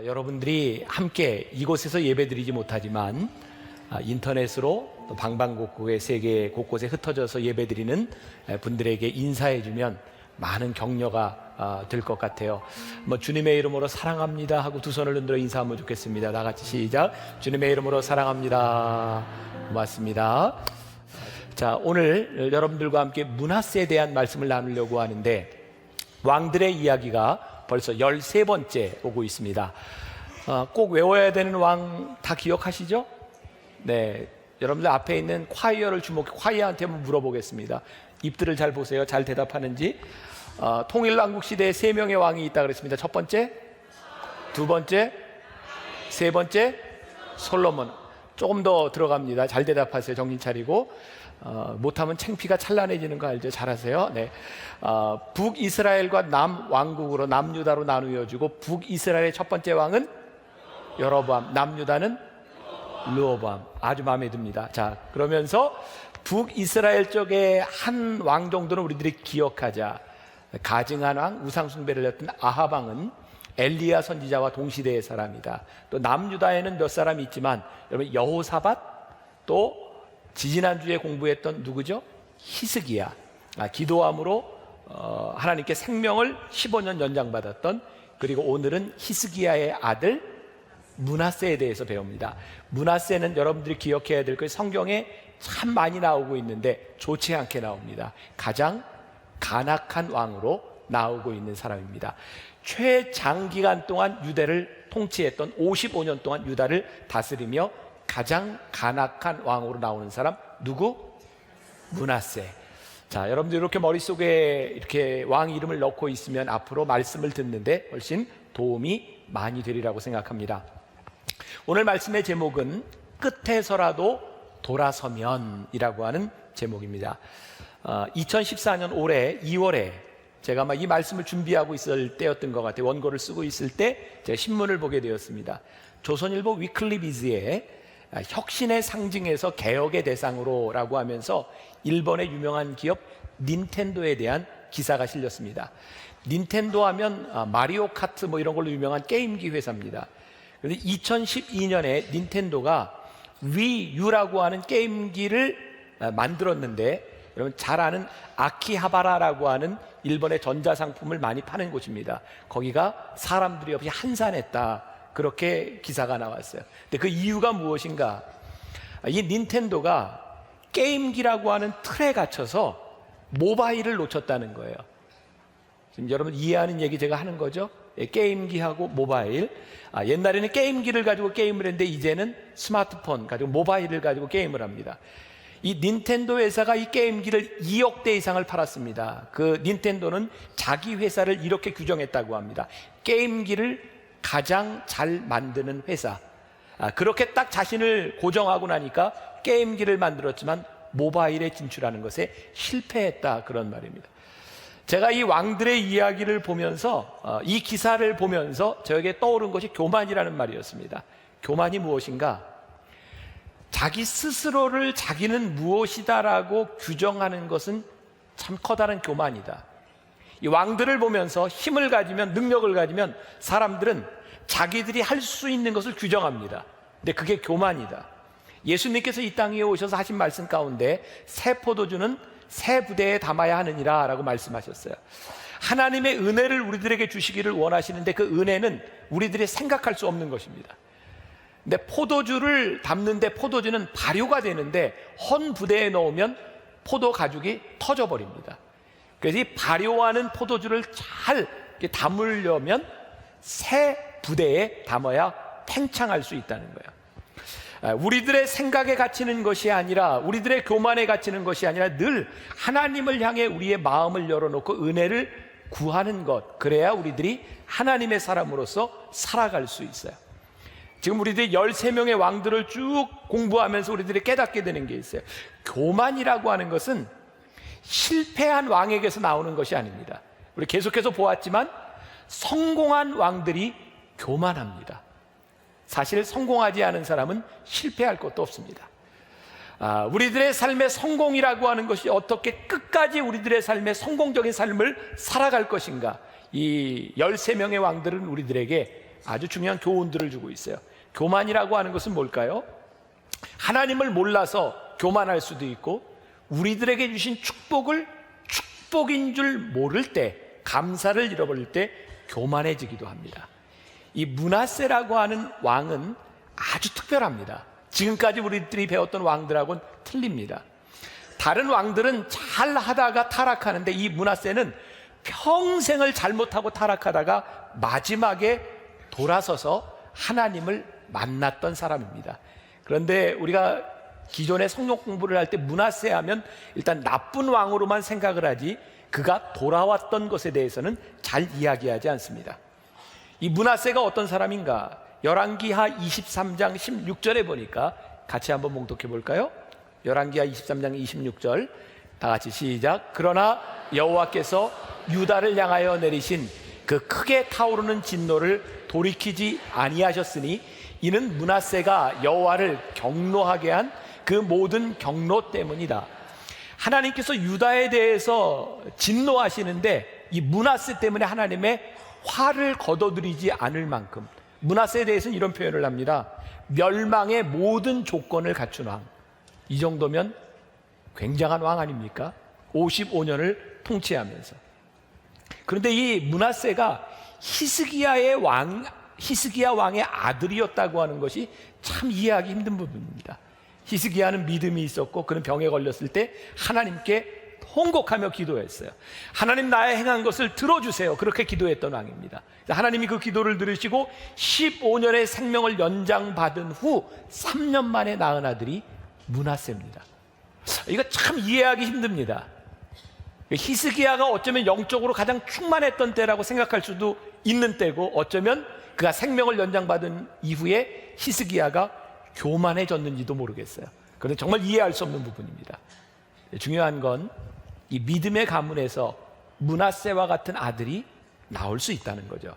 여러분들이 함께 이곳에서 예배드리지 못하지만 인터넷으로 또 방방곡곡의 세계 곳곳에 흩어져서 예배드리는 분들에게 인사해주면 많은 격려가 될 것 같아요. 주님의 이름으로 사랑합니다 하고 두 손을 흔들어 인사하면 좋겠습니다. 다 같이 시작. 주님의 이름으로 사랑합니다. 고맙습니다. 자, 오늘 여러분들과 함께 므낫세에 대한 말씀을 나누려고 하는데, 왕들의 이야기가 벌써 13번째 오고 있습니다. 꼭 외워야 되는 왕 다 기억하시죠? 네, 여러분들 앞에 있는 콰이어를 콰이어한테 한번 물어보겠습니다. 입들을 잘 보세요. 잘 대답하는지. 통일왕국 시대에 3명의 왕이 있다 그랬습니다. 첫 번째, 두 번째, 세 번째, 솔로몬. 조금 더 들어갑니다. 잘 대답하세요. 정신 차리고. 못하면 창피가 찬란해지는 거 알죠? 잘하세요. 네. 북이스라엘과 남왕국으로 남유다로 나누어지고, 북이스라엘의 첫 번째 왕은 여로보암, 남유다는 르호보암. 아주 마음에 듭니다. 자, 그러면서 북이스라엘 쪽에 한 왕 정도는 우리들이 기억하자. 가증한 왕, 우상숭배를 했던 아합 왕은 엘리야 선지자와 동시대의 사람이다. 또 남유다에는 몇 사람이 있지만, 여러분 여호사밧, 또 지지난주에 공부했던 누구죠? 히스기야. 기도함으로 하나님께 생명을 15년 연장받았던, 그리고 오늘은 히스기야의 아들 므낫세에 대해서 배웁니다. 므낫세는 여러분들이 기억해야 될 것이 성경에 참 많이 나오고 있는데 좋지 않게 나옵니다. 가장 간악한 왕으로 나오고 있는 사람입니다. 최장기간 동안 유대를 통치했던 55년 동안 유다를 다스리며 가장 간악한 왕으로 나오는 사람 누구? 므낫세. 자, 여러분들 이렇게 머릿속에 이렇게 왕 이름을 넣고 있으면 앞으로 말씀을 듣는데 훨씬 도움이 많이 되리라고 생각합니다. 오늘 말씀의 제목은 끝에서라도 돌아서면이라고 하는 제목입니다. 2014년 올해 2월에 제가 아마 이 말씀을 준비하고 있을 때였던 것 같아요. 원고를 쓰고 있을 때 제가 신문을 보게 되었습니다. 조선일보 위클리 비즈에 혁신의 상징에서 개혁의 대상으로 라고 하면서 일본의 유명한 기업 닌텐도에 대한 기사가 실렸습니다. 닌텐도 하면 마리오 카트 이런 걸로 유명한 게임기 회사입니다. 그런데 2012년에 닌텐도가 위유라고 하는 게임기를 만들었는데, 여러분 잘 아는 아키하바라라고 하는 일본의 전자상품을 많이 파는 곳입니다. 거기가 사람들이 없이 한산했다, 그렇게 기사가 나왔어요. 근데 그 이유가 무엇인가? 이 닌텐도가 게임기라고 하는 틀에 갇혀서 모바일을 놓쳤다는 거예요. 지금 여러분 이해하는 얘기 제가 하는 거죠? 게임기하고 모바일. 옛날에는 게임기를 가지고 게임을 했는데 이제는 스마트폰 가지고 모바일을 가지고 게임을 합니다. 이 닌텐도 회사가 이 게임기를 2억 대 이상을 팔았습니다. 그 닌텐도는 자기 회사를 이렇게 규정했다고 합니다. 게임기를 가장 잘 만드는 회사. 그렇게 딱 자신을 고정하고 나니까 게임기를 만들었지만 모바일에 진출하는 것에 실패했다, 그런 말입니다. 제가 이 왕들의 이야기를 보면서 이 기사를 보면서 저에게 떠오른 것이 교만이라는 말이었습니다. 교만이 무엇인가? 자기 스스로를 자기는 무엇이다라고 규정하는 것은 참 커다란 교만이다. 이 왕들을 보면서 힘을 가지면, 능력을 가지면 사람들은 자기들이 할 수 있는 것을 규정합니다. 근데 그게 교만이다. 예수님께서 이 땅에 오셔서 하신 말씀 가운데 새 포도주는 새 부대에 담아야 하느니라 라고 말씀하셨어요. 하나님의 은혜를 우리들에게 주시기를 원하시는데 그 은혜는 우리들이 생각할 수 없는 것입니다. 근데 포도주를 담는데 포도주는 발효가 되는데 헌 부대에 넣으면 포도 가죽이 터져버립니다. 그래서 이 발효하는 포도주를 잘 담으려면 새 부대에 담아야 팽창할 수 있다는 거예요. 우리들의 생각에 갇히는 것이 아니라, 우리들의 교만에 갇히는 것이 아니라 늘 하나님을 향해 우리의 마음을 열어놓고 은혜를 구하는 것, 그래야 우리들이 하나님의 사람으로서 살아갈 수 있어요. 지금 우리들이 13명의 왕들을 쭉 공부하면서 우리들이 깨닫게 되는 게 있어요. 교만이라고 하는 것은 실패한 왕에게서 나오는 것이 아닙니다. 우리 계속해서 보았지만 성공한 왕들이 교만합니다. 사실 성공하지 않은 사람은 실패할 것도 없습니다. 우리들의 삶의 성공이라고 하는 것이 어떻게 끝까지 우리들의 삶의 성공적인 삶을 살아갈 것인가, 이 13명의 왕들은 우리들에게 아주 중요한 교훈들을 주고 있어요. 교만이라고 하는 것은 뭘까요? 하나님을 몰라서 교만할 수도 있고, 우리들에게 주신 축복을 축복인 줄 모를 때, 감사를 잃어버릴 때 교만해지기도 합니다. 이 므낫세라고 하는 왕은 아주 특별합니다. 지금까지 우리들이 배웠던 왕들하고는 틀립니다. 다른 왕들은 잘 하다가 타락하는데, 이 므낫세는 평생을 잘못하고 타락하다가 마지막에 돌아서서 하나님을 만났던 사람입니다. 그런데 우리가 기존의 성경 공부를 할 때 므낫세 하면 일단 나쁜 왕으로만 생각을 하지, 그가 돌아왔던 것에 대해서는 잘 이야기하지 않습니다. 이 므낫세가 어떤 사람인가? 열왕기하 23장 16절에 보니까 같이 한번 봉독해 볼까요? 열왕기하 23장 26절, 다 같이 시작. 그러나 여호와께서 유다를 향하여 내리신 그 크게 타오르는 진노를 돌이키지 아니하셨으니 이는 므낫세가 여호와를 경노하게 한 그 모든 경노 때문이다. 하나님께서 유다에 대해서 진노하시는데 이 므낫세 때문에 하나님의 화를 거둬들이지 않을 만큼, 므낫세에 대해서는 이런 표현을 합니다. 멸망의 모든 조건을 갖춘 왕. 이 정도면 굉장한 왕 아닙니까? 55년을 통치하면서. 그런데 이 므낫세가 히스기야 왕의 아들이었다고 하는 것이 참 이해하기 힘든 부분입니다. 히스기야는 믿음이 있었고, 그는 병에 걸렸을 때 하나님께 통곡하며 기도했어요. 하나님, 나의 행한 것을 들어주세요. 그렇게 기도했던 왕입니다. 하나님이 그 기도를 들으시고 15년의 생명을 연장받은 후 3년 만에 낳은 아들이 므낫세입니다. 이거 참 이해하기 힘듭니다. 히스기야가 어쩌면 영적으로 가장 충만했던 때라고 생각할 수도 있는 때고, 어쩌면 그가 생명을 연장받은 이후에 히스기야가 교만해졌는지도 모르겠어요. 그런데 정말 이해할 수 없는 부분입니다. 중요한 건 이 믿음의 가문에서 므낫세와 같은 아들이 나올 수 있다는 거죠.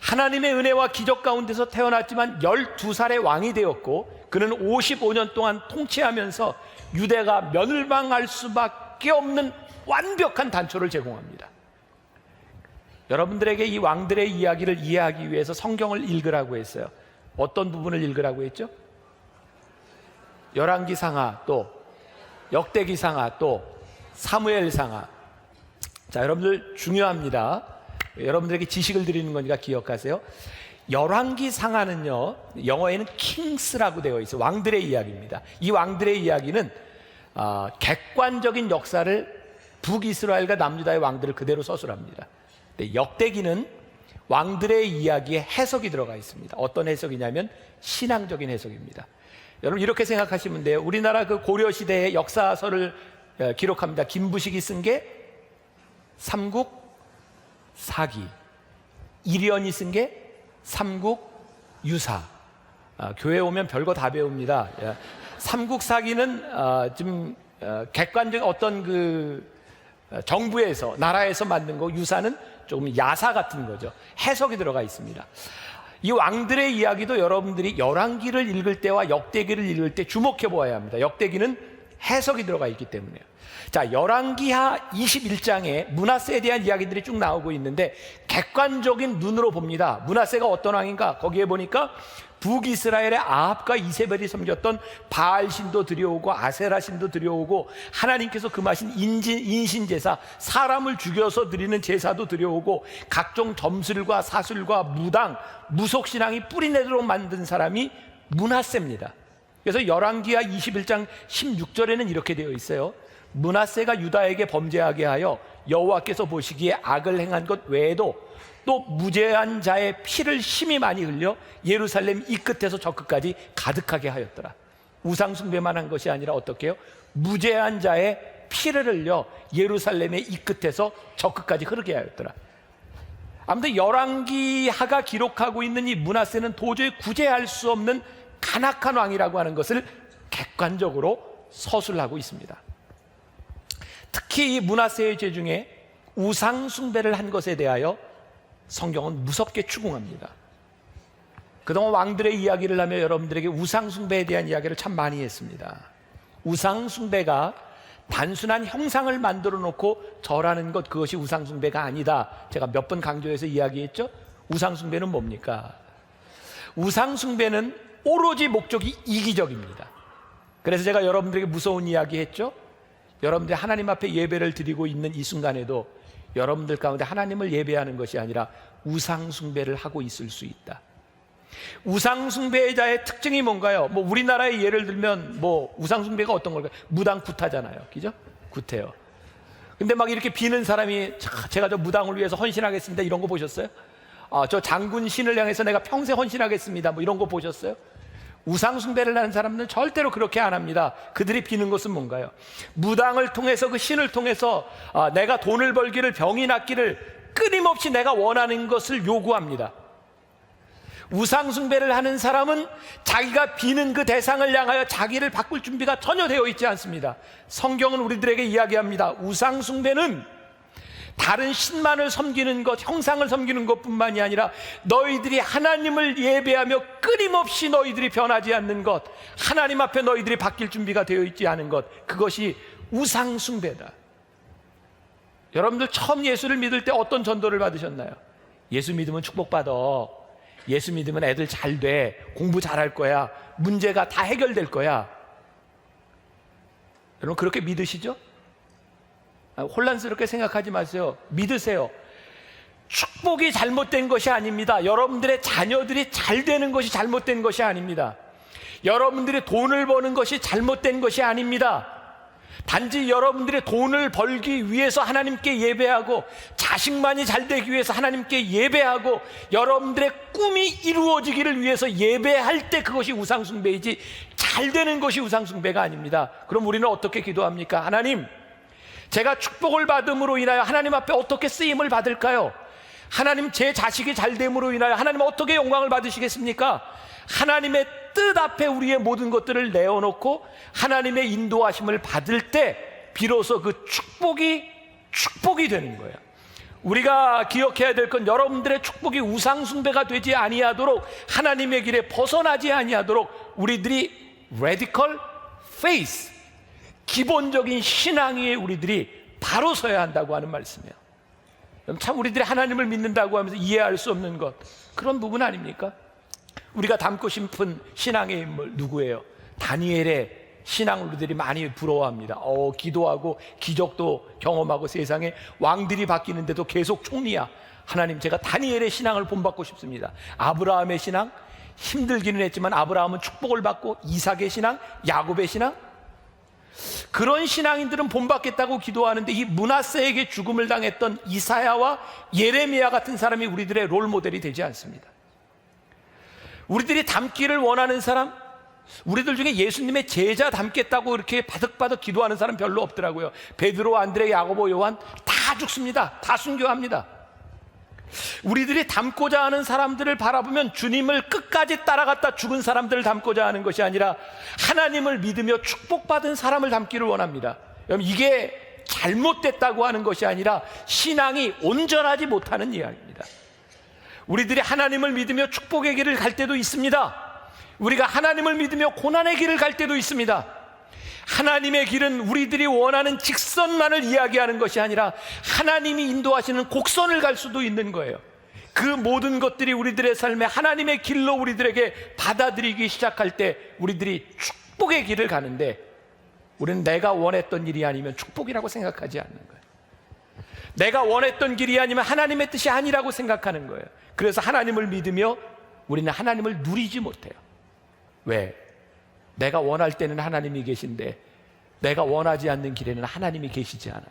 하나님의 은혜와 기적 가운데서 태어났지만 12살의 왕이 되었고, 그는 55년 동안 통치하면서 유대가 멸망할 수밖에 없는 완벽한 단초를 제공합니다. 여러분들에게 이 왕들의 이야기를 이해하기 위해서 성경을 읽으라고 했어요. 어떤 부분을 읽으라고 했죠? 열왕기상하, 또 역대기상하, 또 사무엘상하. 자, 여러분들 중요합니다. 여러분들에게 지식을 드리는 거니까 기억하세요. 열왕기상하는요, 영어에는 kings라고 되어 있어요. 왕들의 이야기입니다. 이 왕들의 이야기는 객관적인 역사를, 북이스라엘과 남유다의 왕들을 그대로 서술합니다. 근데 역대기는 왕들의 이야기에 해석이 들어가 있습니다. 어떤 해석이냐면 신앙적인 해석입니다. 여러분, 이렇게 생각하시면 돼요. 우리나라 그 고려시대의 역사서를 기록합니다. 김부식이 쓴 게 삼국사기, 이련이 쓴 게 삼국유사. 교회 오면 별거 다 배웁니다. 삼국사기는 좀 객관적인 어떤 그 정부에서, 나라에서 만든 거, 유사는 조금 야사 같은 거죠. 해석이 들어가 있습니다. 이 왕들의 이야기도 여러분들이 열왕기를 읽을 때와 역대기를 읽을 때 주목해 보아야 합니다. 역대기는 해석이 들어가 있기 때문에요. 자, 열왕기하 21장에 므낫세에 대한 이야기들이 쭉 나오고 있는데, 객관적인 눈으로 봅니다. 므낫세가 어떤 왕인가? 거기에 보니까 북이스라엘의 아합과 이세벨이 섬겼던 바알신도 들여오고 아세라신도 들여오고, 하나님께서 금하신 인신제사, 사람을 죽여서 드리는 제사도 들여오고, 각종 점술과 사술과 무당, 무속신앙이 뿌리내도록 만든 사람이 므낫세입니다. 그래서 열왕기하 21장 16절에는 이렇게 되어 있어요. 므낫세가 유다에게 범죄하게 하여 여호와께서 보시기에 악을 행한 것 외에도 또 무죄한 자의 피를 심히 많이 흘려 예루살렘 이 끝에서 저 끝까지 가득하게 하였더라. 우상 숭배만 한 것이 아니라 어떻게 해요? 무죄한 자의 피를 흘려 예루살렘의 이 끝에서 저 끝까지 흐르게 하였더라. 아무튼 열왕기하가 기록하고 있는 이 므낫세는 도저히 구제할 수 없는 간악한 왕이라고 하는 것을 객관적으로 서술하고 있습니다. 특히 이 므낫세의 죄 중에 우상 숭배를 한 것에 대하여 성경은 무섭게 추궁합니다. 그동안 왕들의 이야기를 하며 여러분들에게 우상 숭배에 대한 이야기를 참 많이 했습니다. 우상 숭배가 단순한 형상을 만들어 놓고 절하는 것, 그것이 우상 숭배가 아니다. 제가 몇 번 강조해서 이야기했죠. 우상 숭배는 뭡니까? 우상 숭배는 오로지 목적이 이기적입니다. 그래서 제가 여러분들에게 무서운 이야기 했죠. 여러분들이 하나님 앞에 예배를 드리고 있는 이 순간에도 여러분들 가운데 하나님을 예배하는 것이 아니라 우상 숭배를 하고 있을 수 있다. 우상 숭배자의 특징이 뭔가요? 뭐 우리나라의 예를 들면 뭐 우상 숭배가 어떤 걸까요? 무당 구타잖아요. 그죠? 구태요. 근데 막 이렇게 비는 사람이 제가 저 무당을 위해서 헌신하겠습니다 이런 거 보셨어요? 저 장군 신을 향해서 내가 평생 헌신하겠습니다 뭐 이런 거 보셨어요? 우상 숭배를 하는 사람들은 절대로 그렇게 안 합니다. 그들이 비는 것은 뭔가요? 무당을 통해서, 그 신을 통해서 내가 돈을 벌기를, 병이 낫기를 끊임없이 내가 원하는 것을 요구합니다. 우상 숭배를 하는 사람은 자기가 비는 그 대상을 향하여 자기를 바꿀 준비가 전혀 되어 있지 않습니다. 성경은 우리들에게 이야기합니다. 우상 숭배는 다른 신만을 섬기는 것, 형상을 섬기는 것뿐만이 아니라 너희들이 하나님을 예배하며 끊임없이 너희들이 변하지 않는 것, 하나님 앞에 너희들이 바뀔 준비가 되어 있지 않은 것, 그것이 우상 숭배다. 여러분들 처음 예수를 믿을 때 어떤 전도를 받으셨나요? 예수 믿으면 축복받아, 예수 믿으면 애들 잘 돼, 공부 잘할 거야, 문제가 다 해결될 거야. 여러분 그렇게 믿으시죠? 혼란스럽게 생각하지 마세요. 믿으세요. 축복이 잘못된 것이 아닙니다. 여러분들의 자녀들이 잘 되는 것이 잘못된 것이 아닙니다. 여러분들이 돈을 버는 것이 잘못된 것이 아닙니다. 단지 여러분들의 돈을 벌기 위해서 하나님께 예배하고, 자식만이 잘 되기 위해서 하나님께 예배하고, 여러분들의 꿈이 이루어지기를 위해서 예배할 때 그것이 우상숭배이지 잘 되는 것이 우상숭배가 아닙니다. 그럼 우리는 어떻게 기도합니까? 하나님, 제가 축복을 받음으로 인하여 하나님 앞에 어떻게 쓰임을 받을까요? 하나님, 제 자식이 잘 됨으로 인하여 하나님 어떻게 영광을 받으시겠습니까? 하나님의 뜻 앞에 우리의 모든 것들을 내어놓고 하나님의 인도하심을 받을 때 비로소 그 축복이 되는 거예요. 우리가 기억해야 될 건, 여러분들의 축복이 우상 숭배가 되지 아니하도록, 하나님의 길에 벗어나지 아니하도록 우리들이 radical faith, 기본적인 신앙 위에 우리들이 바로 서야 한다고 하는 말씀이에요. 참 우리들이 하나님을 믿는다고 하면서 이해할 수 없는 것, 그런 부분 아닙니까? 우리가 닮고 싶은 신앙의 인물 누구예요? 다니엘의 신앙을 우리들이 많이 부러워합니다. 기도하고 기적도 경험하고 세상에 왕들이 바뀌는데도 계속 총리야. 하나님, 제가 다니엘의 신앙을 본받고 싶습니다. 아브라함의 신앙, 힘들기는 했지만 아브라함은 축복을 받고, 이삭의 신앙, 야곱의 신앙, 그런 신앙인들은 본받겠다고 기도하는데, 이 므낫세에게 죽음을 당했던 이사야와 예레미야 같은 사람이 우리들의 롤 모델이 되지 않습니다. 우리들이 닮기를 원하는 사람, 우리들 중에 예수님의 제자 닮겠다고 이렇게 바득바득 기도하는 사람 별로 없더라고요. 베드로, 안드레, 야고보, 요한 다 죽습니다. 다 순교합니다. 우리들이 닮고자 하는 사람들을 바라보면 주님을 끝까지 따라갔다 죽은 사람들을 닮고자 하는 것이 아니라 하나님을 믿으며 축복받은 사람을 닮기를 원합니다. 여러분, 이게 잘못됐다고 하는 것이 아니라 신앙이 온전하지 못하는 이야기입니다. 우리들이 하나님을 믿으며 축복의 길을 갈 때도 있습니다. 우리가 하나님을 믿으며 고난의 길을 갈 때도 있습니다. 하나님의 길은 우리들이 원하는 직선만을 이야기하는 것이 아니라 하나님이 인도하시는 곡선을 갈 수도 있는 거예요. 그 모든 것들이 우리들의 삶에 하나님의 길로 우리들에게 받아들이기 시작할 때 우리들이 축복의 길을 가는데, 우리는 내가 원했던 일이 아니면 축복이라고 생각하지 않는 거예요. 내가 원했던 길이 아니면 하나님의 뜻이 아니라고 생각하는 거예요. 그래서 하나님을 믿으며 우리는 하나님을 누리지 못해요. 왜? 내가 원할 때는 하나님이 계신데 내가 원하지 않는 길에는 하나님이 계시지 않아요.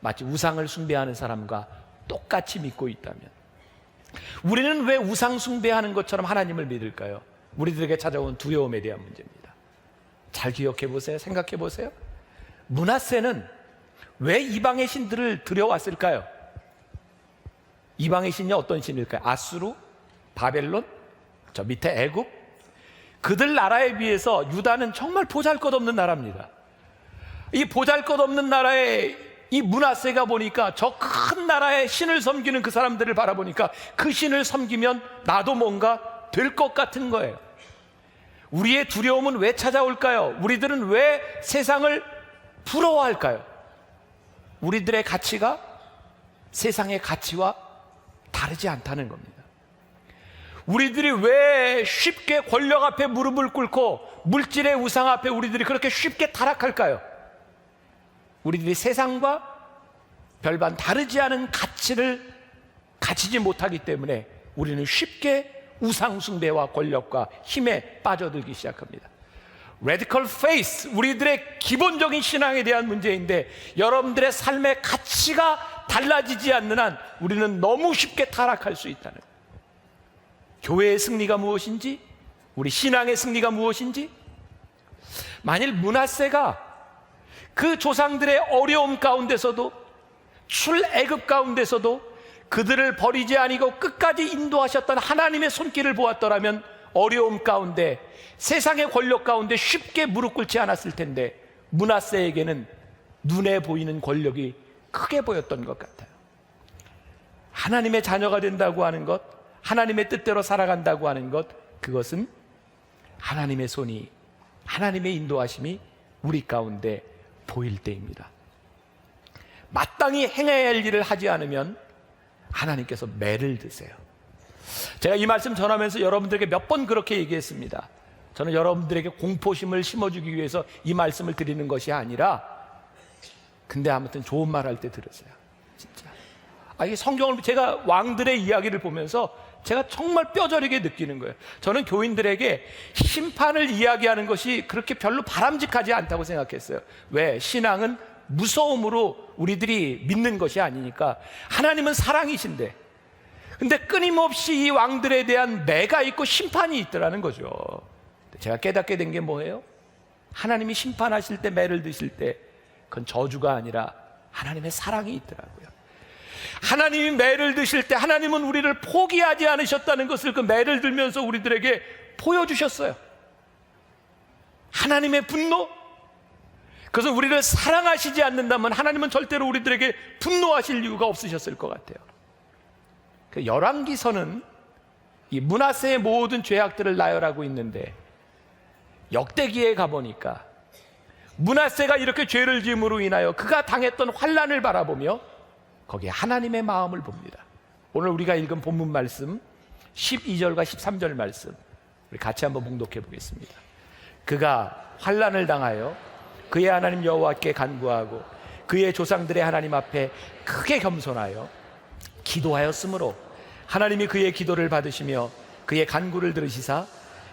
마치 우상을 숭배하는 사람과 똑같이 믿고 있다면, 우리는 왜 우상 숭배하는 것처럼 하나님을 믿을까요? 우리들에게 찾아온 두려움에 대한 문제입니다. 잘 기억해 보세요. 생각해 보세요. 므낫세는 왜 이방의 신들을 들여왔을까요? 이방의 신이 어떤 신일까요? 아수르, 바벨론, 저 밑에 애굽. 그들 나라에 비해서 유다는 정말 보잘것없는 나라입니다. 이 보잘것없는 나라에 이 므낫세가 보니까 저 큰 나라의 신을 섬기는 그 사람들을 바라보니까 그 신을 섬기면 나도 뭔가 될 것 같은 거예요. 우리의 두려움은 왜 찾아올까요? 우리들은 왜 세상을 부러워할까요? 우리들의 가치가 세상의 가치와 다르지 않다는 겁니다. 우리들이 왜 쉽게 권력 앞에 무릎을 꿇고 물질의 우상 앞에 우리들이 그렇게 쉽게 타락할까요? 우리들이 세상과 별반 다르지 않은 가치를 가지지 못하기 때문에 우리는 쉽게 우상 숭배와 권력과 힘에 빠져들기 시작합니다. Radical faith, 우리들의 기본적인 신앙에 대한 문제인데, 여러분들의 삶의 가치가 달라지지 않는 한 우리는 너무 쉽게 타락할 수 있다는 거예요. 교회의 승리가 무엇인지, 우리 신앙의 승리가 무엇인지, 만일 므낫세가 그 조상들의 어려움 가운데서도, 출애굽 가운데서도 그들을 버리지 아니고 끝까지 인도하셨던 하나님의 손길을 보았더라면 어려움 가운데, 세상의 권력 가운데 쉽게 무릎 꿇지 않았을 텐데, 므낫세에게는 눈에 보이는 권력이 크게 보였던 것 같아요. 하나님의 자녀가 된다고 하는 것, 하나님의 뜻대로 살아간다고 하는 것, 그것은 하나님의 손이, 하나님의 인도하심이 우리 가운데 보일 때입니다. 마땅히 행해야 할 일을 하지 않으면 하나님께서 매를 드세요. 제가 이 말씀 전하면서 여러분들에게 몇 번 그렇게 얘기했습니다. 저는 여러분들에게 공포심을 심어주기 위해서 이 말씀을 드리는 것이 아니라, 근데 아무튼 좋은 말 할 때 들으세요. 진짜. 이게 성경을, 제가 왕들의 이야기를 보면서 제가 정말 뼈저리게 느끼는 거예요. 저는 교인들에게 심판을 이야기하는 것이 그렇게 별로 바람직하지 않다고 생각했어요. 왜? 신앙은 무서움으로 우리들이 믿는 것이 아니니까. 하나님은 사랑이신데, 근데 끊임없이 이 왕들에 대한 매가 있고 심판이 있더라는 거죠. 제가 깨닫게 된 게 뭐예요? 하나님이 심판하실 때, 매를 드실 때, 그건 저주가 아니라 하나님의 사랑이 있더라고요. 하나님이 매를 드실 때 하나님은 우리를 포기하지 않으셨다는 것을 그 매를 들면서 우리들에게 보여주셨어요. 하나님의 분노, 그것은 우리를 사랑하시지 않는다면 하나님은 절대로 우리들에게 분노하실 이유가 없으셨을 것 같아요. 그 열왕기서는 이 므낫세의 모든 죄악들을 나열하고 있는데, 역대기에 가보니까 므낫세가 이렇게 죄를 지음으로 인하여 그가 당했던 환난을 바라보며 거기에 하나님의 마음을 봅니다. 오늘 우리가 읽은 본문 말씀 12절과 13절 말씀, 우리 같이 한번 봉독해 보겠습니다. 그가 환난을 당하여 그의 하나님 여호와께 간구하고 그의 조상들의 하나님 앞에 크게 겸손하여 기도하였으므로 하나님이 그의 기도를 받으시며 그의 간구를 들으시사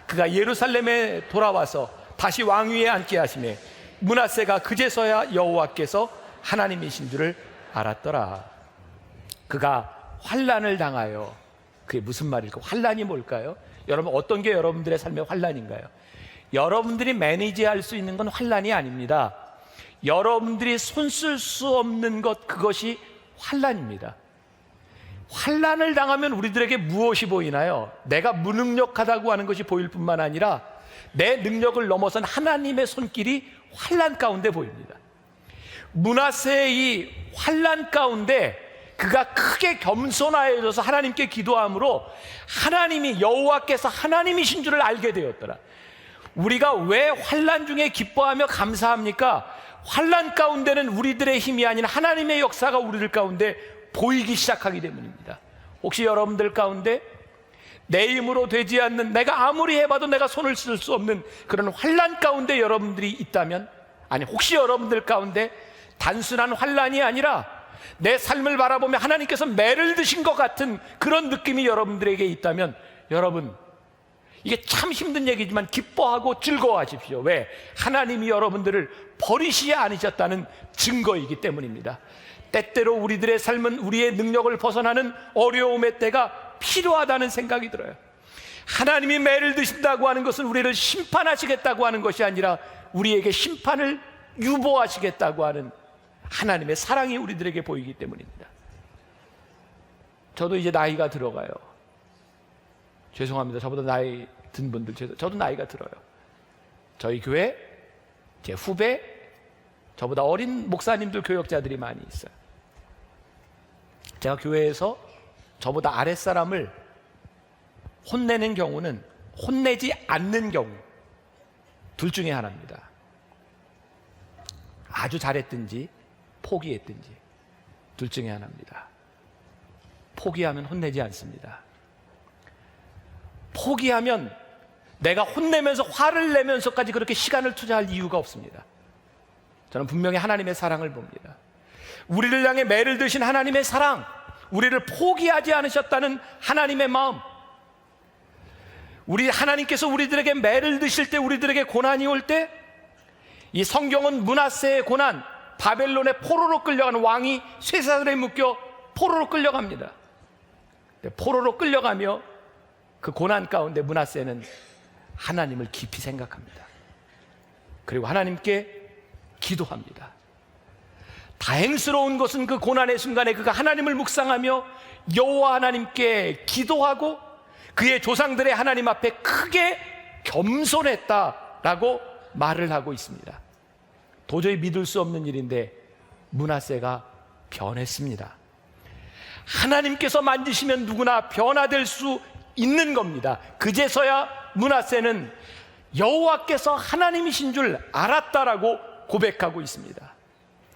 그가 예루살렘에 돌아와서 다시 왕위에 앉게 하시매 므낫세가 그제서야 여호와께서 하나님이신 줄을 알았더라. 그가 환난을 당하여, 그게 무슨 말일까? 환난이 뭘까요? 여러분, 어떤 게 여러분들의 삶의 환난인가요? 여러분들이 매니지할 수 있는 건 환난이 아닙니다. 여러분들이 손쓸 수 없는 것, 그것이 환난입니다. 환난을 당하면 우리들에게 무엇이 보이나요? 내가 무능력하다고 하는 것이 보일 뿐만 아니라 내 능력을 넘어선 하나님의 손길이 환난 가운데 보입니다. 므낫세의 이 환난 가운데 그가 크게 겸손하여져서 하나님께 기도함으로 하나님이, 여호와께서 하나님이신 줄을 알게 되었더라. 우리가 왜 환난 중에 기뻐하며 감사합니까? 환난 가운데는 우리들의 힘이 아닌 하나님의 역사가 우리들 가운데 보이기 시작하기 때문입니다. 혹시 여러분들 가운데 내 힘으로 되지 않는, 내가 아무리 해봐도 내가 손을 쓸 수 없는 그런 환난 가운데 여러분들이 있다면, 아니 혹시 여러분들 가운데 단순한 환난이 아니라 내 삶을 바라보며 하나님께서 매를 드신 것 같은 그런 느낌이 여러분들에게 있다면, 여러분, 이게 참 힘든 얘기지만 기뻐하고 즐거워하십시오. 왜? 하나님이 여러분들을 버리시지 않으셨다는 증거이기 때문입니다. 때때로 우리들의 삶은 우리의 능력을 벗어나는 어려움의 때가 필요하다는 생각이 들어요. 하나님이 매를 드신다고 하는 것은 우리를 심판하시겠다고 하는 것이 아니라 우리에게 심판을 유보하시겠다고 하는 하나님의 사랑이 우리들에게 보이기 때문입니다. 저도 이제 나이가 들어가요. 죄송합니다. 저보다 나이 든 분들, 저도 나이가 들어요. 저희 교회, 제 후배, 저보다 어린 목사님들, 교역자들이 많이 있어요. 제가 교회에서 저보다 아랫사람을 혼내는 경우는, 혼내지 않는 경우, 둘 중에 하나입니다. 아주 잘했든지 포기했든지 둘 중에 하나입니다. 포기하면 혼내지 않습니다. 포기하면 내가 혼내면서 화를 내면서까지 그렇게 시간을 투자할 이유가 없습니다. 저는 분명히 하나님의 사랑을 봅니다. 우리를 향해 매를 드신 하나님의 사랑, 우리를 포기하지 않으셨다는 하나님의 마음, 우리 하나님께서 우리들에게 매를 드실 때, 우리들에게 고난이 올 때, 이 성경은 므낫세의 고난, 바벨론의 포로로 끌려가는 왕이 쇠사슬에 묶여 포로로 끌려갑니다. 포로로 끌려가며 그 고난 가운데 므낫세는 하나님을 깊이 생각합니다. 그리고 하나님께 기도합니다. 다행스러운 것은 그 고난의 순간에 그가 하나님을 묵상하며 여호와 하나님께 기도하고 그의 조상들의 하나님 앞에 크게 겸손했다라고 말을 하고 있습니다. 도저히 믿을 수 없는 일인데 므낫세가 변했습니다. 하나님께서 만지시면 누구나 변화될 수 있는 겁니다. 그제서야 므낫세는 여호와께서 하나님이신 줄 알았다라고 고백하고 있습니다.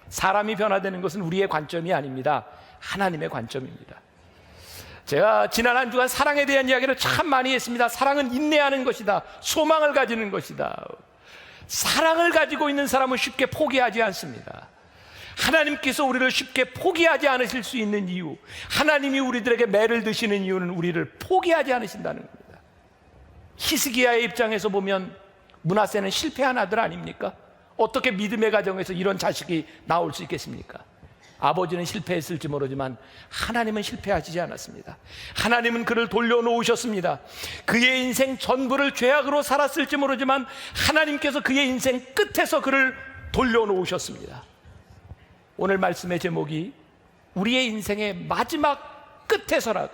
사람이 변화되는 것은 우리의 관점이 아닙니다. 하나님의 관점입니다. 제가 지난 한 주간 사랑에 대한 이야기를 참 많이 했습니다. 사랑은 인내하는 것이다. 소망을 가지는 것이다. 사랑을 가지고 있는 사람은 쉽게 포기하지 않습니다. 하나님께서 우리를 쉽게 포기하지 않으실 수 있는 이유, 하나님이 우리들에게 매를 드시는 이유는 우리를 포기하지 않으신다는 겁니다. 히스기야의 입장에서 보면 므낫세는 실패한 아들 아닙니까? 어떻게 믿음의 가정에서 이런 자식이 나올 수 있겠습니까? 아버지는 실패했을지 모르지만 하나님은 실패하시지 않았습니다. 하나님은 그를 돌려놓으셨습니다. 그의 인생 전부를 죄악으로 살았을지 모르지만 하나님께서 그의 인생 끝에서 그를 돌려놓으셨습니다. 오늘 말씀의 제목이 우리의 인생의 마지막 끝에서라도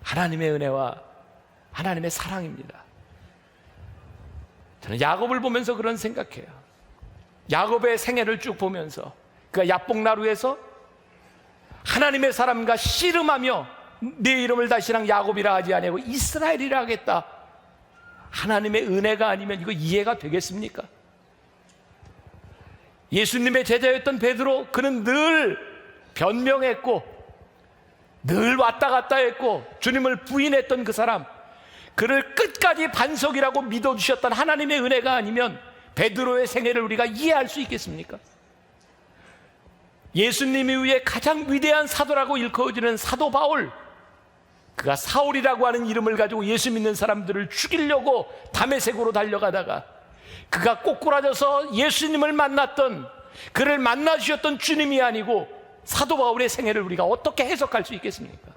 하나님의 은혜와 하나님의 사랑입니다. 저는 야곱을 보면서 그런 생각해요. 야곱의 생애를 쭉 보면서 그가 야복나루에서 하나님의 사람과 씨름하며 네 이름을 다시랑 야곱이라 하지 아니하고 이스라엘이라 하겠다. 하나님의 은혜가 아니면 이거 이해가 되겠습니까? 예수님의 제자였던 베드로, 그는 늘 변명했고 늘 왔다 갔다 했고 주님을 부인했던 그 사람, 그를 끝까지 반석이라고 믿어주셨던 하나님의 은혜가 아니면 베드로의 생애를 우리가 이해할 수 있겠습니까? 예수님 이후에 가장 위대한 사도라고 일컬어지는 사도 바울, 그가 사울이라고 하는 이름을 가지고 예수 믿는 사람들을 죽이려고 다메섹으로 달려가다가 그가 꼬꾸라져서 예수님을 만났던, 그를 만나주셨던 주님이 아니고 사도 바울의 생애를 우리가 어떻게 해석할 수 있겠습니까?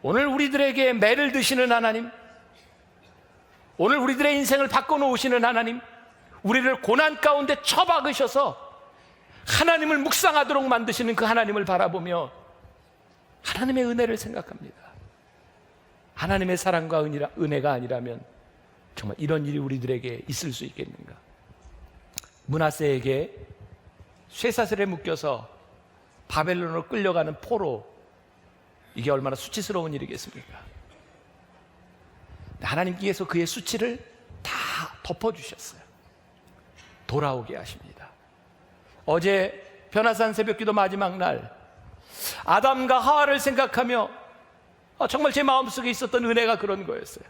오늘 우리들에게 매를 드시는 하나님, 오늘 우리들의 인생을 바꿔놓으시는 하나님, 우리를 고난 가운데 처박으셔서 하나님을 묵상하도록 만드시는 그 하나님을 바라보며 하나님의 은혜를 생각합니다. 하나님의 사랑과 은혜가 아니라면 정말 이런 일이 우리들에게 있을 수 있겠는가? 므낫세에게 쇠사슬에 묶여서 바벨론으로 끌려가는 포로, 이게 얼마나 수치스러운 일이겠습니까? 하나님께서 그의 수치를 다 덮어주셨어요. 돌아오게 하십니다. 어제 변화산 새벽기도 마지막 날 아담과 하와를 생각하며 정말 제 마음속에 있었던 은혜가 그런 거였어요.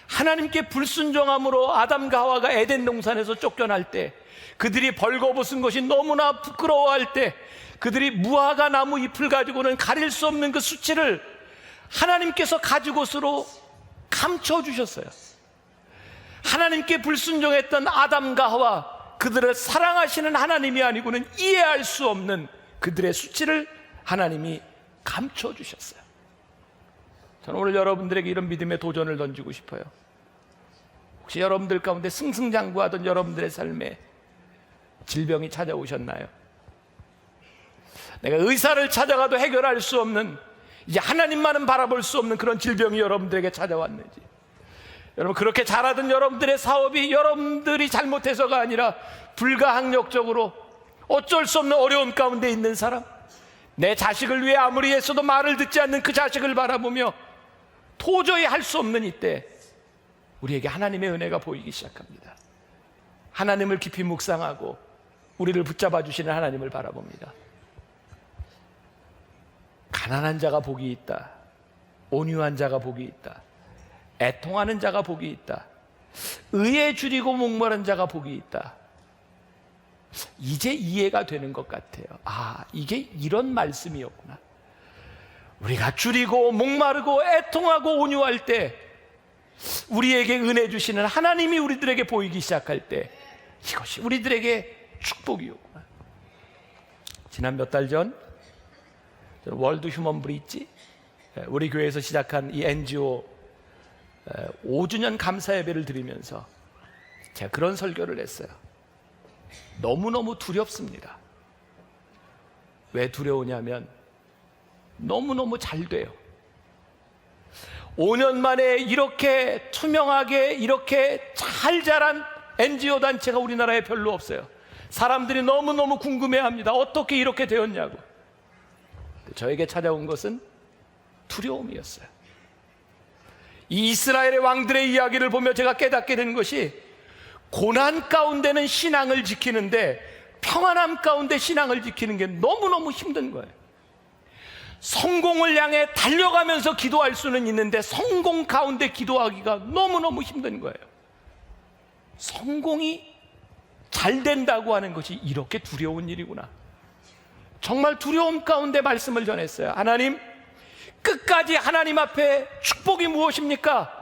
하나님께 불순종함으로 아담과 하와가 에덴 동산에서 쫓겨날 때, 그들이 벌거벗은 것이 너무나 부끄러워할 때, 그들이 무화과 나무 잎을 가지고는 가릴 수 없는 그 수치를 하나님께서 가지고서로 감춰주셨어요. 하나님께 불순종했던 아담과 하와, 그들을 사랑하시는 하나님이 아니고는 이해할 수 없는 그들의 수치를 하나님이 감춰주셨어요. 저는 오늘 여러분들에게 이런 믿음의 도전을 던지고 싶어요. 혹시 여러분들 가운데 승승장구하던 여러분들의 삶에 질병이 찾아오셨나요? 내가 의사를 찾아가도 해결할 수 없는, 이제 하나님만은 바라볼 수 없는 그런 질병이 여러분들에게 찾아왔는지, 여러분 그렇게 잘하던 여러분들의 사업이 여러분들이 잘못해서가 아니라 불가항력적으로 어쩔 수 없는 어려움 가운데 있는 사람, 내 자식을 위해 아무리 애써도 말을 듣지 않는 그 자식을 바라보며 도저히 할 수 없는 이때 우리에게 하나님의 은혜가 보이기 시작합니다. 하나님을 깊이 묵상하고 우리를 붙잡아 주시는 하나님을 바라봅니다. 가난한 자가 복이 있다. 온유한 자가 복이 있다. 애통하는 자가 복이 있다. 의에 줄이고 목마른 자가 복이 있다. 이제 이해가 되는 것 같아요. 아, 이게 이런 말씀이었구나. 우리가 줄이고 목마르고 애통하고 온유할 때 우리에게 은혜 주시는 하나님이 우리들에게 보이기 시작할 때 이것이 우리들에게 축복이었구나. 지난 몇 달 전 월드 휴먼 브릿지, 우리 교회에서 시작한 이 NGO 5주년 감사 예배를 드리면서 제가 그런 설교를 했어요. 너무너무 두렵습니다. 왜 두려우냐면 너무너무 잘 돼요. 5년 만에 이렇게 투명하게 이렇게 잘 자란 NGO 단체가 우리나라에 별로 없어요. 사람들이 너무너무 궁금해합니다. 어떻게 이렇게 되었냐고. 저에게 찾아온 것은 두려움이었어요. 이 이스라엘의 왕들의 이야기를 보며 제가 깨닫게 된 것이 고난 가운데는 신앙을 지키는데 평안함 가운데 신앙을 지키는 게 너무너무 힘든 거예요. 성공을 향해 달려가면서 기도할 수는 있는데 성공 가운데 기도하기가 너무너무 힘든 거예요. 성공이 잘 된다고 하는 것이 이렇게 두려운 일이구나. 정말 두려움 가운데 말씀을 전했어요. 하나님, 끝까지 하나님 앞에 축복이 무엇입니까?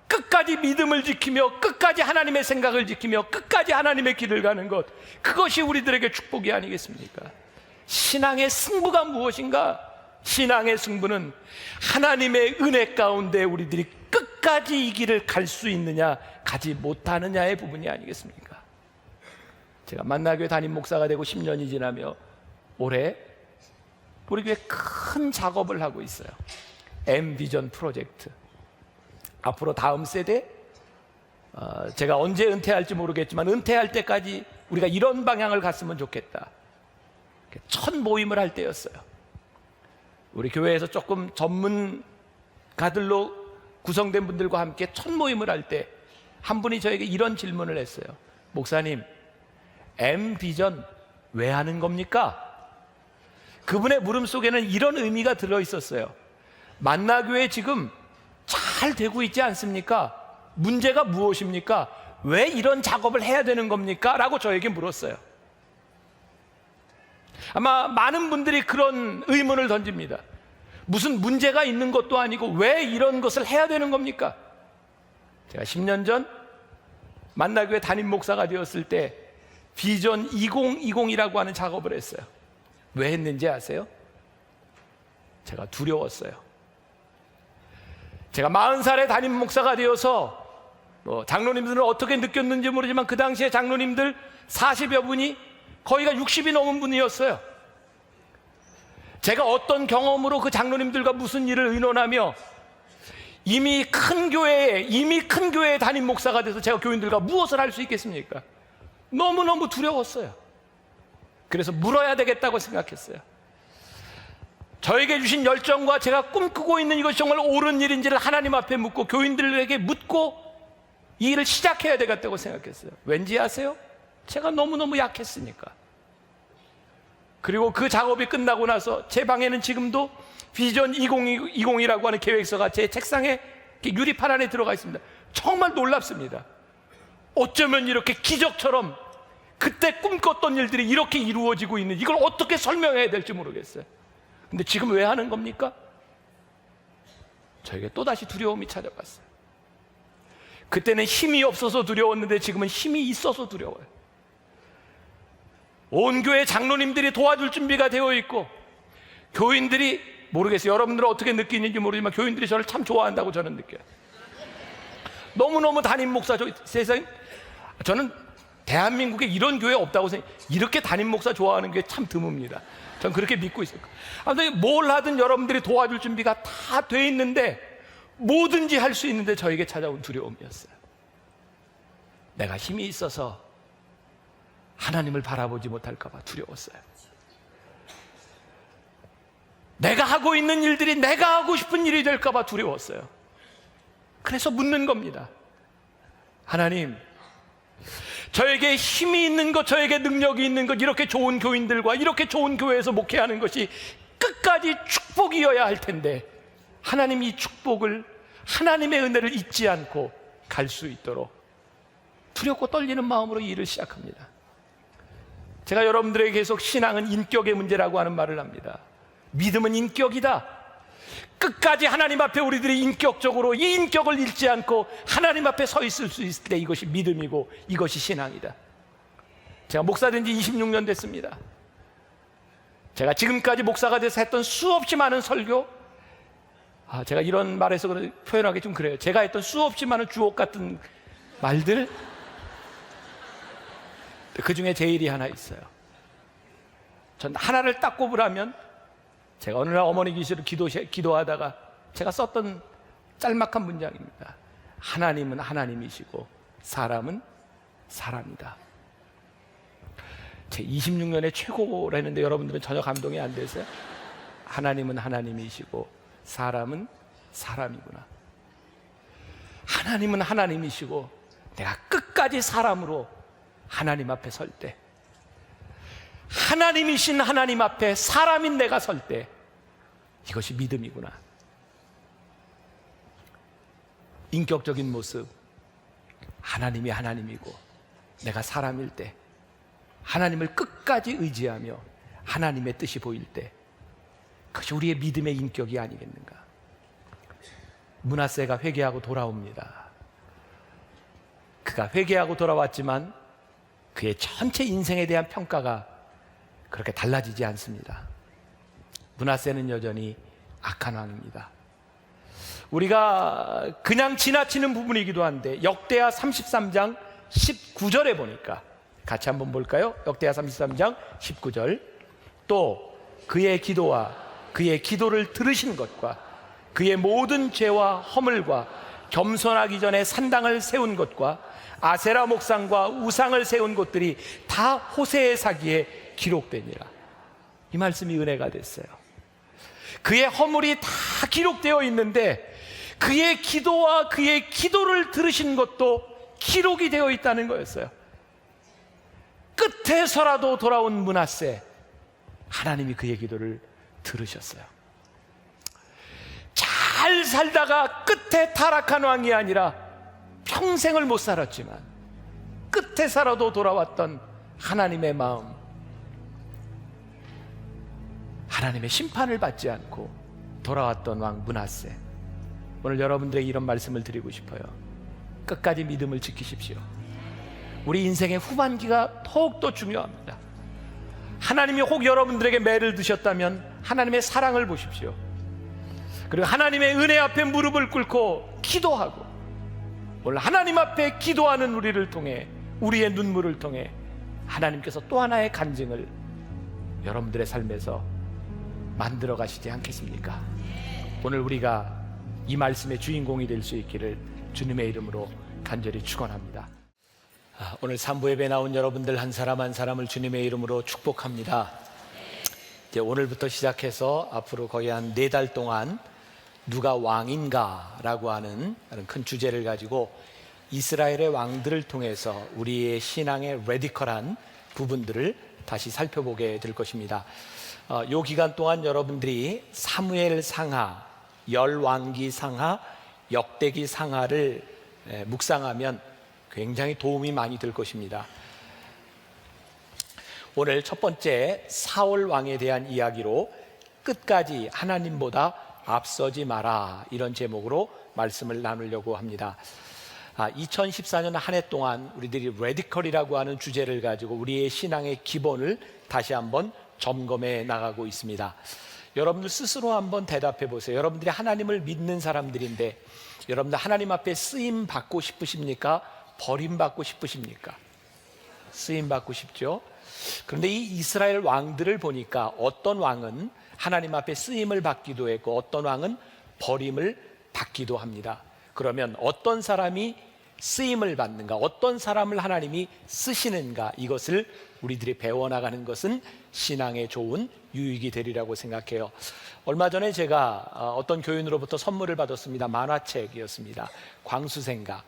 끝까지 믿음을 지키며 끝까지 하나님의 생각을 지키며 끝까지 하나님의 길을 가는 것, 그것이 우리들에게 축복이 아니겠습니까? 신앙의 승부가 무엇인가? 신앙의 승부는 하나님의 은혜 가운데 우리들이 끝까지 이 길을 갈 수 있느냐 가지 못하느냐의 부분이 아니겠습니까? 제가 만나교회 담임 목사가 되고 10년이 지나며 올해 우리 교회 큰 작업을 하고 있어요. M비전 프로젝트. 앞으로 다음 세대, 제가 언제 은퇴할지 모르겠지만 은퇴할 때까지 우리가 이런 방향을 갔으면 좋겠다. 첫 모임을 할 때였어요. 우리 교회에서 조금 전문가들로 구성된 분들과 함께 첫 모임을 할 때 한 분이 저에게 이런 질문을 했어요. 목사님, M비전 왜 하는 겁니까? 그분의 물음 속에는 이런 의미가 들어있었어요. 만나교회 지금 잘 되고 있지 않습니까? 문제가 무엇입니까? 왜 이런 작업을 해야 되는 겁니까? 라고 저에게 물었어요. 아마 많은 분들이 그런 의문을 던집니다. 무슨 문제가 있는 것도 아니고 왜 이런 것을 해야 되는 겁니까? 제가 10년 전 만나교회 담임 목사가 되었을 때 비전 2020이라고 하는 작업을 했어요. 왜 했는지 아세요? 제가 두려웠어요. 제가 40살에 담임 목사가 되어서 장로님들은 어떻게 느꼈는지 모르지만 그 당시에 장로님들 40여 분이 거의가 60이 넘은 분이었어요. 제가 어떤 경험으로 그 장로님들과 무슨 일을 의논하며 이미 큰 교회의 담임 목사가 돼서 제가 교인들과 무엇을 할 수 있겠습니까? 너무너무 두려웠어요. 그래서 물어야 되겠다고 생각했어요. 저에게 주신 열정과 제가 꿈꾸고 있는 이것이 정말 옳은 일인지를 하나님 앞에 묻고 교인들에게 묻고 이 일을 시작해야 되겠다고 생각했어요. 왠지 아세요? 제가 너무너무 약했으니까. 그리고 그 작업이 끝나고 나서 제 방에는 지금도 비전 2020이라고 하는 계획서가 제 책상에 유리판 안에 들어가 있습니다. 정말 놀랍습니다. 어쩌면 이렇게 기적처럼 그때 꿈꿨던 일들이 이렇게 이루어지고 있는, 이걸 어떻게 설명해야 될지 모르겠어요. 근데 지금 왜 하는 겁니까? 저에게 또다시 두려움이 찾아왔어요. 그때는 힘이 없어서 두려웠는데 지금은 힘이 있어서 두려워요. 온 교회 장로님들이 도와줄 준비가 되어 있고 교인들이, 모르겠어요, 여러분들은 어떻게 느끼는지 모르지만 교인들이 저를 참 좋아한다고 저는 느껴요. 너무너무 담임 목사, 저는 대한민국에 이런 교회 없다고 생각해요. 이렇게 담임 목사 좋아하는 게 참 드뭅니다. 전 그렇게 믿고 있어요. 아무튼 뭘 하든 여러분들이 도와줄 준비가 다 돼 있는데 뭐든지 할 수 있는데 저에게 찾아온 두려움이었어요. 내가 힘이 있어서 하나님을 바라보지 못할까 봐 두려웠어요. 내가 하고 있는 일들이 내가 하고 싶은 일이 될까 봐 두려웠어요. 그래서 묻는 겁니다. 하나님, 저에게 힘이 있는 것, 저에게 능력이 있는 것, 이렇게 좋은 교인들과 이렇게 좋은 교회에서 목회하는 것이 끝까지 축복이어야 할 텐데, 하나님 이 축복을, 하나님의 은혜를 잊지 않고 갈 수 있도록 두렵고 떨리는 마음으로 이 일을 시작합니다. 제가 여러분들에게 계속 신앙은 인격의 문제라고 하는 말을 합니다. 믿음은 인격이다. 끝까지 하나님 앞에 우리들이 인격적으로 이 인격을 잃지 않고 하나님 앞에 서 있을 수 있을 때 이것이 믿음이고 이것이 신앙이다. 제가 목사 된 지 26년 됐습니다. 제가 지금까지 목사가 돼서 했던 수없이 많은 설교, 제가 이런 말에서 표현하기 좀 그래요. 제가 했던 수없이 많은 주옥 같은 말들, 그 중에 제일이 하나 있어요. 전 하나를 딱 꼽으라면, 제가 어느 날 어머니 계시로 기도하다가 제가 썼던 짤막한 문장입니다. 하나님은 하나님이시고 사람은 사람이다. 제 26년의 최고라는데 여러분들은 전혀 감동이 안 되세요? 하나님은 하나님이시고 사람은 사람이구나. 하나님은 하나님이시고 내가 끝까지 사람으로 하나님 앞에 설 때, 하나님이신 하나님 앞에 사람인 내가 설 때, 이것이 믿음이구나. 인격적인 모습, 하나님이 하나님이고 내가 사람일 때, 하나님을 끝까지 의지하며 하나님의 뜻이 보일 때, 그것이 우리의 믿음의 인격이 아니겠는가. 므낫세가 회개하고 돌아옵니다. 그가 회개하고 돌아왔지만 그의 전체 인생에 대한 평가가 그렇게 달라지지 않습니다. 므낫세는 여전히 악한 왕입니다. 우리가 그냥 지나치는 부분이기도 한데 역대하 33장 19절에 보니까 같이 한번 볼까요? 역대하 33장 19절. 또 그의 기도와 그의 기도를 들으신 것과 그의 모든 죄와 허물과 겸손하기 전에 산당을 세운 것과 아세라 목상과 우상을 세운 것들이 다 호세의 사기에 기록되니라. 이 말씀이 은혜가 됐어요. 그의 허물이 다 기록되어 있는데 그의 기도와 그의 기도를 들으신 것도 기록이 되어 있다는 거였어요. 끝에서라도 돌아온 므낫세, 하나님이 그의 기도를 들으셨어요. 잘 살다가 끝에 타락한 왕이 아니라 평생을 못 살았지만 끝에 살아도 돌아왔던 하나님의 마음, 하나님의 심판을 받지 않고 돌아왔던 왕 므낫세. 오늘 여러분들에게 이런 말씀을 드리고 싶어요. 끝까지 믿음을 지키십시오. 우리 인생의 후반기가 더욱더 중요합니다. 하나님이 혹 여러분들에게 매를 드셨다면 하나님의 사랑을 보십시오. 그리고 하나님의 은혜 앞에 무릎을 꿇고 기도하고, 오늘 하나님 앞에 기도하는 우리를 통해, 우리의 눈물을 통해 하나님께서 또 하나의 간증을 여러분들의 삶에서 만들어 가시지 않겠습니까? 오늘 우리가 이 말씀의 주인공이 될 수 있기를 주님의 이름으로 간절히 축원합니다. 오늘 3부 예배 나온 여러분들 한 사람 한 사람을 주님의 이름으로 축복합니다. 이제 오늘부터 시작해서 앞으로 거의 한 4달 동안 누가 왕인가 라고 하는 큰 주제를 가지고 이스라엘의 왕들을 통해서 우리의 신앙의 레디컬한 부분들을 다시 살펴보게 될 것입니다. 이 기간 동안 여러분들이 사무엘 상하, 열왕기 상하, 역대기 상하를 묵상하면 굉장히 도움이 많이 될 것입니다. 오늘 첫 번째 사울 왕에 대한 이야기로 끝까지 하나님보다 앞서지 마라, 이런 제목으로 말씀을 나누려고 합니다. 2014년 한 해 동안 우리들이 레디컬이라고 하는 주제를 가지고 우리의 신앙의 기본을 다시 한번 점검해 나가고 있습니다. 여러분들 스스로 한번 대답해 보세요. 여러분들이 하나님을 믿는 사람들인데 여러분들 하나님 앞에 쓰임 받고 싶으십니까? 버림받고 싶으십니까? 쓰임 받고 싶죠. 그런데 이 이스라엘 왕들을 보니까 어떤 왕은 하나님 앞에 쓰임을 받기도 했고 어떤 왕은 버림을 받기도 합니다. 그러면 어떤 사람이 쓰임을 받는가, 어떤 사람을 하나님이 쓰시는가, 이것을 우리들이 배워나가는 것은 신앙에 좋은 유익이 되리라고 생각해요. 얼마 전에 제가 어떤 교인으로부터 선물을 받았습니다. 만화책이었습니다. 광수생각.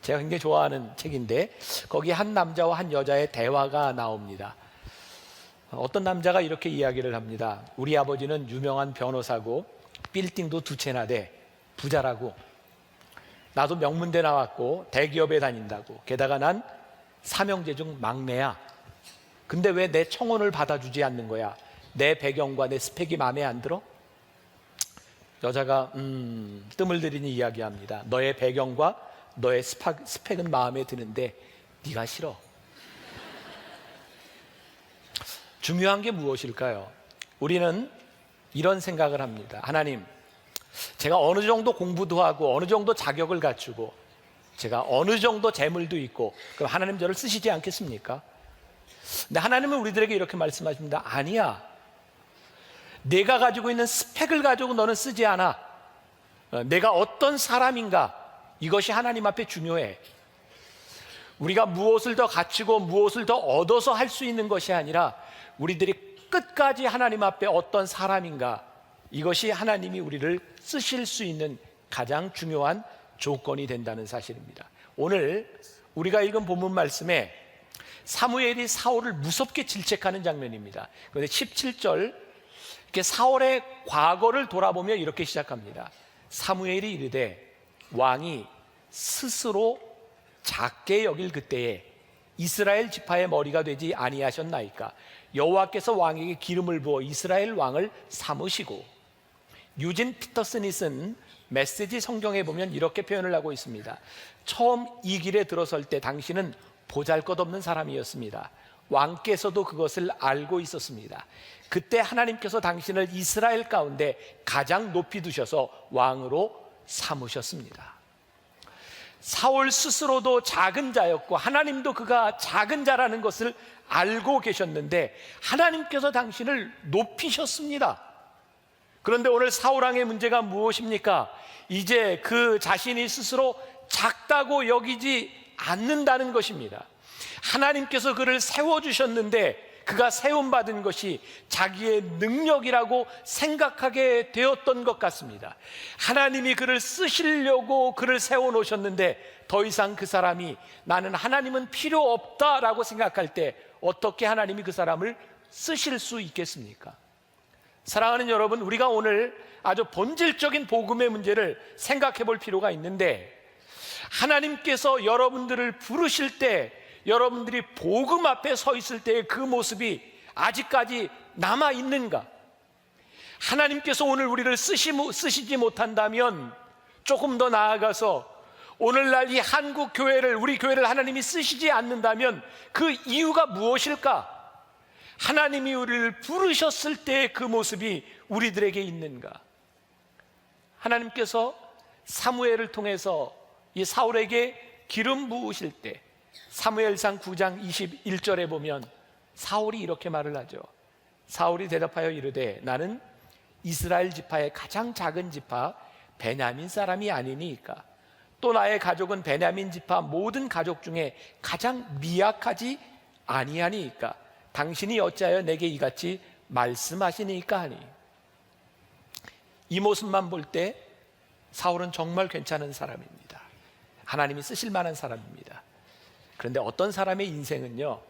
제가 굉장히 좋아하는 책인데 거기 한 남자와 한 여자의 대화가 나옵니다. 어떤 남자가 이렇게 이야기를 합니다. 우리 아버지는 유명한 변호사고 빌딩도 2채나 돼 부자라고. 나도 명문대 나왔고 대기업에 다닌다고. 게다가 난 삼형제 중 막내야. 근데 왜 내 청혼을 받아주지 않는 거야? 내 배경과 내 스펙이 마음에 안 들어? 여자가 뜸을 들이니 이야기합니다. 너의 배경과 너의 스펙은 마음에 드는데 네가 싫어. 중요한 게 무엇일까요? 우리는 이런 생각을 합니다. 하나님, 제가 어느 정도 공부도 하고 어느 정도 자격을 갖추고 제가 어느 정도 재물도 있고 그럼 하나님 저를 쓰시지 않겠습니까? 근데 하나님은 우리들에게 이렇게 말씀하십니다. 아니야. 내가 가지고 있는 스펙을 가지고 너는 쓰지 않아. 내가 어떤 사람인가, 이것이 하나님 앞에 중요해. 우리가 무엇을 더 갖추고 무엇을 더 얻어서 할 수 있는 것이 아니라 우리들이 끝까지 하나님 앞에 어떤 사람인가, 이것이 하나님이 우리를 쓰실 수 있는 가장 중요한 조건이 된다는 사실입니다. 오늘 우리가 읽은 본문 말씀에 사무엘이 사울을 무섭게 질책하는 장면입니다. 그런데 17절 이렇게 사울의 과거를 돌아보며 이렇게 시작합니다. 사무엘이 이르되 왕이 스스로 작게 여길 그때에 이스라엘 지파의 머리가 되지 아니하셨나이까? 여호와께서 왕에게 기름을 부어 이스라엘 왕을 삼으시고. 유진 피터슨이 쓴 메시지 성경에 보면 이렇게 표현을 하고 있습니다. 처음 이 길에 들어설 때 당신은 보잘것없는 사람이었습니다. 왕께서도 그것을 알고 있었습니다. 그때 하나님께서 당신을 이스라엘 가운데 가장 높이 두셔서 왕으로 삼으셨습니다. 사울 스스로도 작은 자였고 하나님도 그가 작은 자라는 것을 알고 계셨는데 하나님께서 당신을 높이셨습니다. 그런데 오늘 사울 왕의 문제가 무엇입니까? 이제 그 자신이 스스로 작다고 여기지 않는다는 것입니다. 하나님께서 그를 세워주셨는데 그가 세움받은 것이 자기의 능력이라고 생각하게 되었던 것 같습니다. 하나님이 그를 쓰시려고 그를 세워놓으셨는데 더 이상 그 사람이 나는 하나님은 필요 없다라고 생각할 때 어떻게 하나님이 그 사람을 쓰실 수 있겠습니까? 사랑하는 여러분, 우리가 오늘 아주 본질적인 복음의 문제를 생각해 볼 필요가 있는데, 하나님께서 여러분들을 부르실 때 여러분들이 복음 앞에 서 있을 때의 그 모습이 아직까지 남아 있는가? 하나님께서 오늘 우리를 쓰시지 못한다면 조금 더 나아가서 오늘날 이 한국 교회를, 우리 교회를 하나님이 쓰시지 않는다면 그 이유가 무엇일까? 하나님이 우리를 부르셨을 때의 그 모습이 우리들에게 있는가? 하나님께서 사무엘을 통해서 이 사울에게 기름 부으실 때 사무엘상 9장 21절에 보면 사울이 이렇게 말을 하죠. 사울이 대답하여 이르되 나는 이스라엘 지파의 가장 작은 지파 베냐민 사람이 아니니까, 또 나의 가족은 베냐민 지파 모든 가족 중에 가장 미약하지 아니하니까 당신이 어찌하여 내게 이같이 말씀하시니까 하니. 이 모습만 볼 때 사울은 정말 괜찮은 사람입니다. 하나님이 쓰실 만한 사람입니다. 그런데 어떤 사람의 인생은요,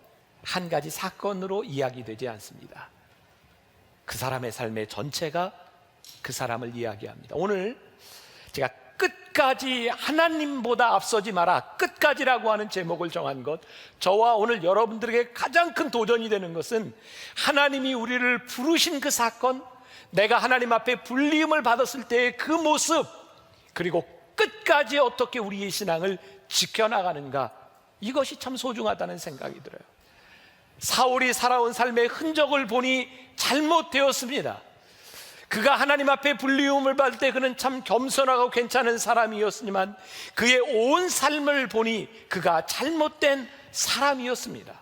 한 가지 사건으로 이야기되지 않습니다. 그 사람의 삶의 전체가 그 사람을 이야기합니다. 오늘 제가 끝까지 하나님보다 앞서지 마라, 끝까지라고 하는 제목을 정한 것, 저와 오늘 여러분들에게 가장 큰 도전이 되는 것은 하나님이 우리를 부르신 그 사건, 내가 하나님 앞에 불리임을 받았을 때의 그 모습, 그리고 끝까지 어떻게 우리의 신앙을 지켜나가는가, 이것이 참 소중하다는 생각이 들어요. 사울이 살아온 삶의 흔적을 보니 잘못되었습니다. 그가 하나님 앞에 불리움을 받을 때 그는 참 겸손하고 괜찮은 사람이었지만 그의 온 삶을 보니 그가 잘못된 사람이었습니다.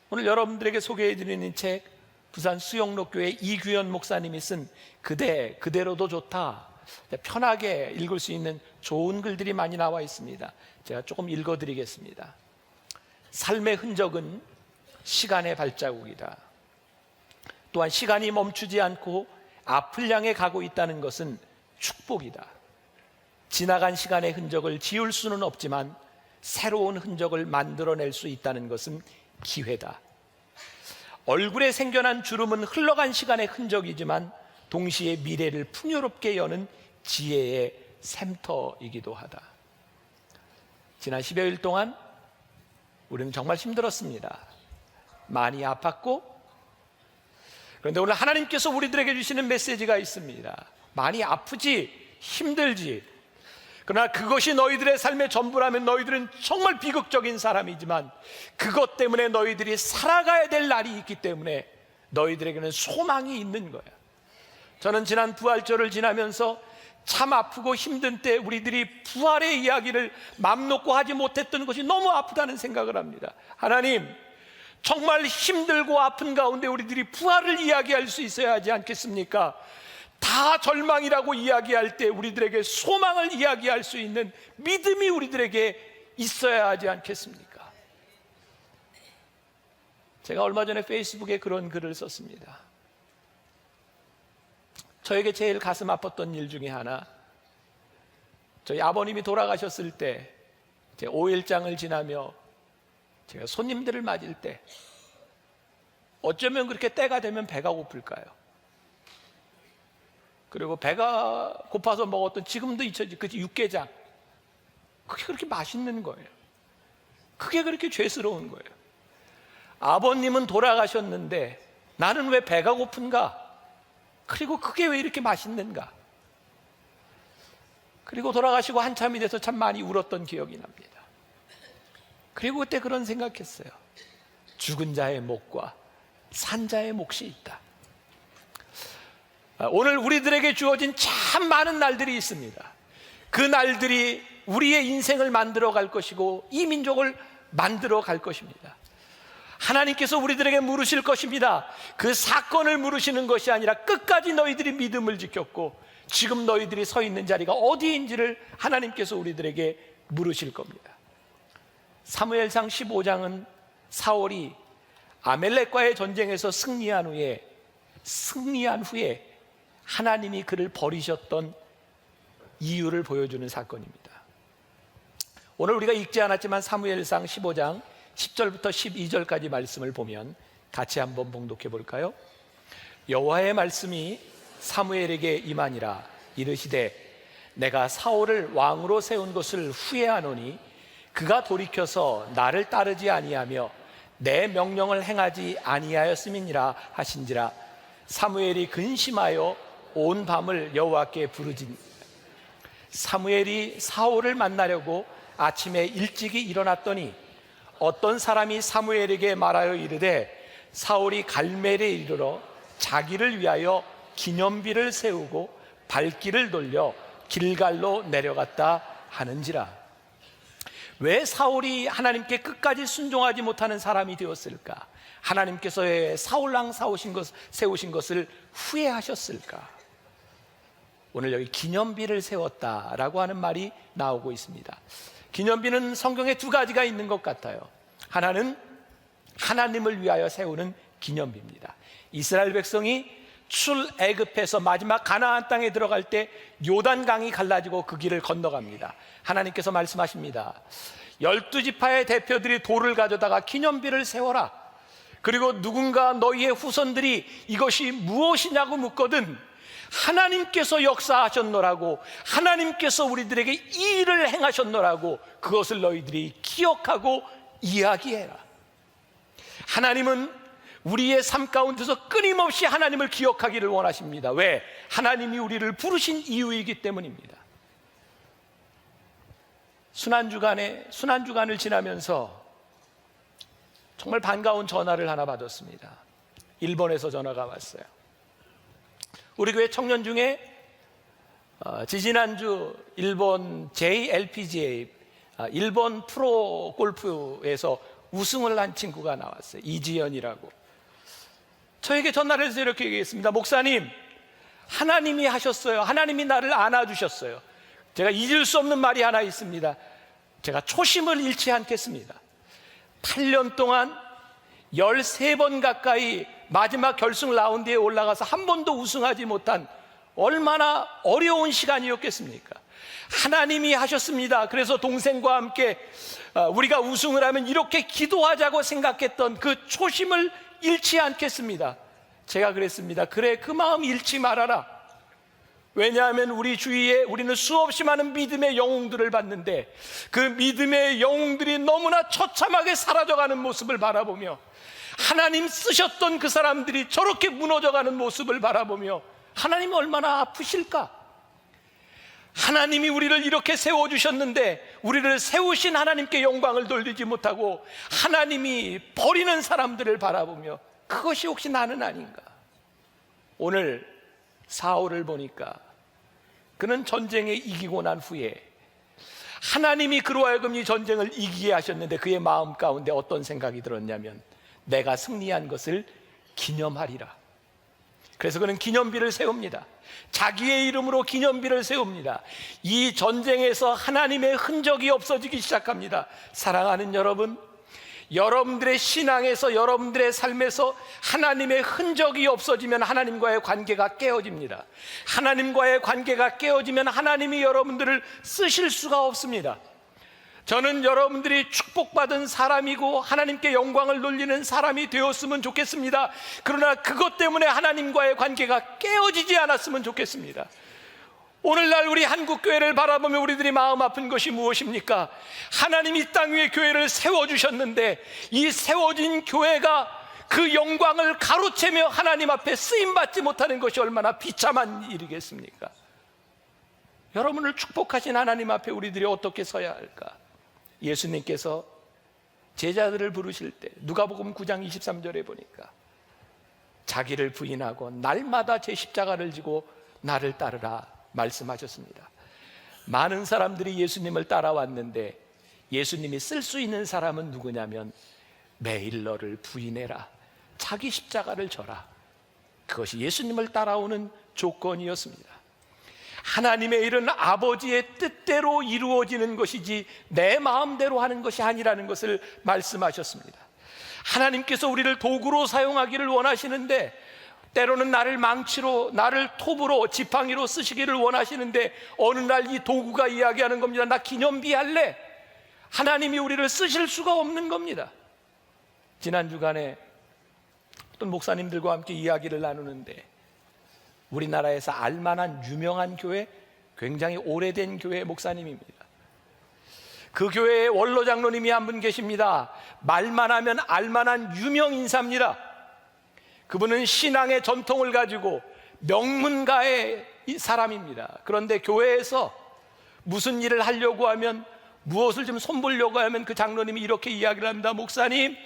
오늘 여러분들에게 소개해드리는 책, 부산 수영록교회 이규현 목사님이 쓴 그대 그대로도 좋다, 편하게 읽을 수 있는 좋은 글들이 많이 나와 있습니다. 제가 조금 읽어드리겠습니다. 삶의 흔적은 시간의 발자국이다. 또한 시간이 멈추지 않고 앞을 향해 가고 있다는 것은 축복이다. 지나간 시간의 흔적을 지울 수는 없지만 새로운 흔적을 만들어낼 수 있다는 것은 기회다. 얼굴에 생겨난 주름은 흘러간 시간의 흔적이지만 동시에 미래를 풍요롭게 여는 지혜의 샘터이기도 하다. 지난 10여일 동안 우리는 정말 힘들었습니다. 많이 아팠고, 그런데 오늘 하나님께서 우리들에게 주시는 메시지가 있습니다. 많이 아프지, 힘들지, 그러나 그것이 너희들의 삶의 전부라면 너희들은 정말 비극적인 사람이지만 그것 때문에 너희들이 살아가야 될 날이 있기 때문에 너희들에게는 소망이 있는 거야. 저는 지난 부활절을 지나면서 참 아프고 힘든 때 우리들이 부활의 이야기를 맘 놓고 하지 못했던 것이 너무 아프다는 생각을 합니다. 하나님, 정말 힘들고 아픈 가운데 우리들이 부활을 이야기할 수 있어야 하지 않겠습니까? 다 절망이라고 이야기할 때 우리들에게 소망을 이야기할 수 있는 믿음이 우리들에게 있어야 하지 않겠습니까? 제가 얼마 전에 페이스북에 그런 글을 썼습니다. 저에게 제일 가슴 아팠던 일 중에 하나, 저희 아버님이 돌아가셨을 때 제 5일장을 지나며 제가 손님들을 맞을 때 어쩌면 그렇게 때가 되면 배가 고플까요? 그리고 배가 고파서 먹었던, 지금도 잊혀지 그 육개장, 그게 그렇게 맛있는 거예요. 그게 그렇게 죄스러운 거예요. 아버님은 돌아가셨는데 나는 왜 배가 고픈가? 그리고 그게 왜 이렇게 맛있는가? 그리고 돌아가시고 한참이 돼서 참 많이 울었던 기억이 납니다. 그리고 그때 그런 생각했어요. 죽은 자의 목과 산 자의 몫이 있다. 오늘 우리들에게 주어진 참 많은 날들이 있습니다. 그 날들이 우리의 인생을 만들어 갈 것이고 이 민족을 만들어 갈 것입니다. 하나님께서 우리들에게 물으실 것입니다. 그 사건을 물으시는 것이 아니라 끝까지 너희들이 믿음을 지켰고 지금 너희들이 서 있는 자리가 어디인지를 하나님께서 우리들에게 물으실 겁니다. 사무엘상 15장은 사울이 아멜렉과의 전쟁에서 승리한 후에 하나님이 그를 버리셨던 이유를 보여주는 사건입니다. 오늘 우리가 읽지 않았지만 사무엘상 15장 10절부터 12절까지 말씀을 보면 같이 한번 봉독해 볼까요? 여호와의 말씀이 사무엘에게 임하니라. 이르시되 내가 사울을 왕으로 세운 것을 후회하노니 그가 돌이켜서 나를 따르지 아니하며 내 명령을 행하지 아니하였음이니라 하신지라. 사무엘이 근심하여 온 밤을 여호와께 부르짖. 사무엘이 사울을 만나려고 아침에 일찍이 일어났더니 어떤 사람이 사무엘에게 말하여 이르되 사울이 갈멜에 이르러 자기를 위하여 기념비를 세우고 발길을 돌려 길갈로 내려갔다 하는지라. 왜 사울이 하나님께 끝까지 순종하지 못하는 사람이 되었을까? 하나님께서 왜 사울왕 세우신 것을 후회하셨을까? 오늘 여기 기념비를 세웠다라고 하는 말이 나오고 있습니다. 기념비는 성경에 두 가지가 있는 것 같아요. 하나는 하나님을 위하여 세우는 기념비입니다. 이스라엘 백성이 출애굽해서 마지막 가나안 땅에 들어갈 때 요단강이 갈라지고 그 길을 건너갑니다. 하나님께서 말씀하십니다. 12지파의 대표들이 돌을 가져다가 기념비를 세워라. 그리고 누군가 너희의 후손들이 이것이 무엇이냐고 묻거든 하나님께서 역사하셨노라고, 하나님께서 우리들에게 이 일을 행하셨노라고 그것을 너희들이 기억하고 이야기해라. 하나님은 우리의 삶 가운데서 끊임없이 하나님을 기억하기를 원하십니다. 왜? 하나님이 우리를 부르신 이유이기 때문입니다. 순환주간을 지나면서 정말 반가운 전화를 하나 받았습니다. 일본에서 전화가 왔어요. 우리 교회 청년 중에 지지난주 일본 JLPGA 일본 프로 골프에서 우승을 한 친구가 나왔어요. 이지연이라고. 저에게 전화를 해서 이렇게 얘기했습니다. 목사님, 하나님이 하셨어요. 하나님이 나를 안아주셨어요. 제가 잊을 수 없는 말이 하나 있습니다. 제가 초심을 잃지 않겠습니다. 8년 동안 13번 가까이 마지막 결승 라운드에 올라가서 한 번도 우승하지 못한 얼마나 어려운 시간이었겠습니까? 하나님이 하셨습니다. 그래서 동생과 함께 우리가 우승을 하면 이렇게 기도하자고 생각했던 그 초심을 잃지 않겠습니다. 제가 그랬습니다. 그래, 그 마음 잃지 말아라. 왜냐하면 우리 주위에 우리는 수없이 많은 믿음의 영웅들을 봤는데 그 믿음의 영웅들이 너무나 처참하게 사라져가는 모습을 바라보며 하나님 쓰셨던 그 사람들이 저렇게 무너져가는 모습을 바라보며 하나님 얼마나 아프실까? 하나님이 우리를 이렇게 세워주셨는데 우리를 세우신 하나님께 영광을 돌리지 못하고 하나님이 버리는 사람들을 바라보며 그것이 혹시 나는 아닌가? 오늘 사울을 보니까 그는 전쟁에 이기고 난 후에 하나님이 그로 하여금 이 전쟁을 이기게 하셨는데 그의 마음 가운데 어떤 생각이 들었냐면 내가 승리한 것을 기념하리라. 그래서 그는 기념비를 세웁니다. 자기의 이름으로 기념비를 세웁니다. 이 전쟁에서 하나님의 흔적이 없어지기 시작합니다. 사랑하는 여러분, 여러분들의 신앙에서 여러분들의 삶에서 하나님의 흔적이 없어지면 하나님과의 관계가 깨어집니다. 하나님과의 관계가 깨어지면 하나님이 여러분들을 쓰실 수가 없습니다. 저는 여러분들이 축복받은 사람이고 하나님께 영광을 돌리는 사람이 되었으면 좋겠습니다. 그러나 그것 때문에 하나님과의 관계가 깨어지지 않았으면 좋겠습니다. 오늘날 우리 한국교회를 바라보며 우리들이 마음 아픈 것이 무엇입니까? 하나님이 이 땅 위에 교회를 세워주셨는데 이 세워진 교회가 그 영광을 가로채며 하나님 앞에 쓰임받지 못하는 것이 얼마나 비참한 일이겠습니까? 여러분을 축복하신 하나님 앞에 우리들이 어떻게 서야 할까? 예수님께서 제자들을 부르실 때 누가복음 9장 23절에 보니까 자기를 부인하고 날마다 제 십자가를 지고 나를 따르라 말씀하셨습니다. 많은 사람들이 예수님을 따라왔는데 예수님이 쓸 수 있는 사람은 누구냐면 매일 너를 부인해라, 자기 십자가를 져라. 그것이 예수님을 따라오는 조건이었습니다. 하나님의 일은 아버지의 뜻대로 이루어지는 것이지 내 마음대로 하는 것이 아니라는 것을 말씀하셨습니다. 하나님께서 우리를 도구로 사용하기를 원하시는데 때로는 나를 망치로, 나를 톱으로, 지팡이로 쓰시기를 원하시는데 어느 날 이 도구가 이야기하는 겁니다. 나 기념비 할래. 하나님이 우리를 쓰실 수가 없는 겁니다. 지난 주간에 어떤 목사님들과 함께 이야기를 나누는데 우리나라에서 알만한 유명한 교회, 굉장히 오래된 교회 목사님입니다. 그 교회에 원로 장로님이 한 분 계십니다. 말만 하면 알만한 유명 인사입니다. 그분은 신앙의 전통을 가지고 명문가의 사람입니다. 그런데 교회에서 무슨 일을 하려고 하면, 무엇을 좀 손보려고 하면 그 장로님이 이렇게 이야기를 합니다. 목사님,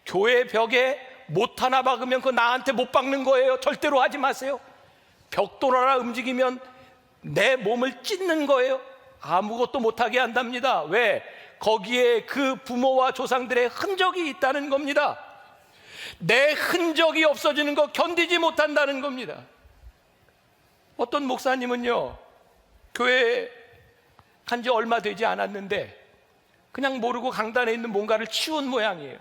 교회 벽에 못 하나 박으면 그거 나한테 못 박는 거예요. 절대로 하지 마세요. 벽돌 하나 움직이면 내 몸을 찢는 거예요. 아무것도 못하게 한답니다. 왜? 거기에 그 부모와 조상들의 흔적이 있다는 겁니다. 내 흔적이 없어지는 거 견디지 못한다는 겁니다. 어떤 목사님은요, 교회 간 지 얼마 되지 않았는데 그냥 모르고 강단에 있는 뭔가를 치운 모양이에요.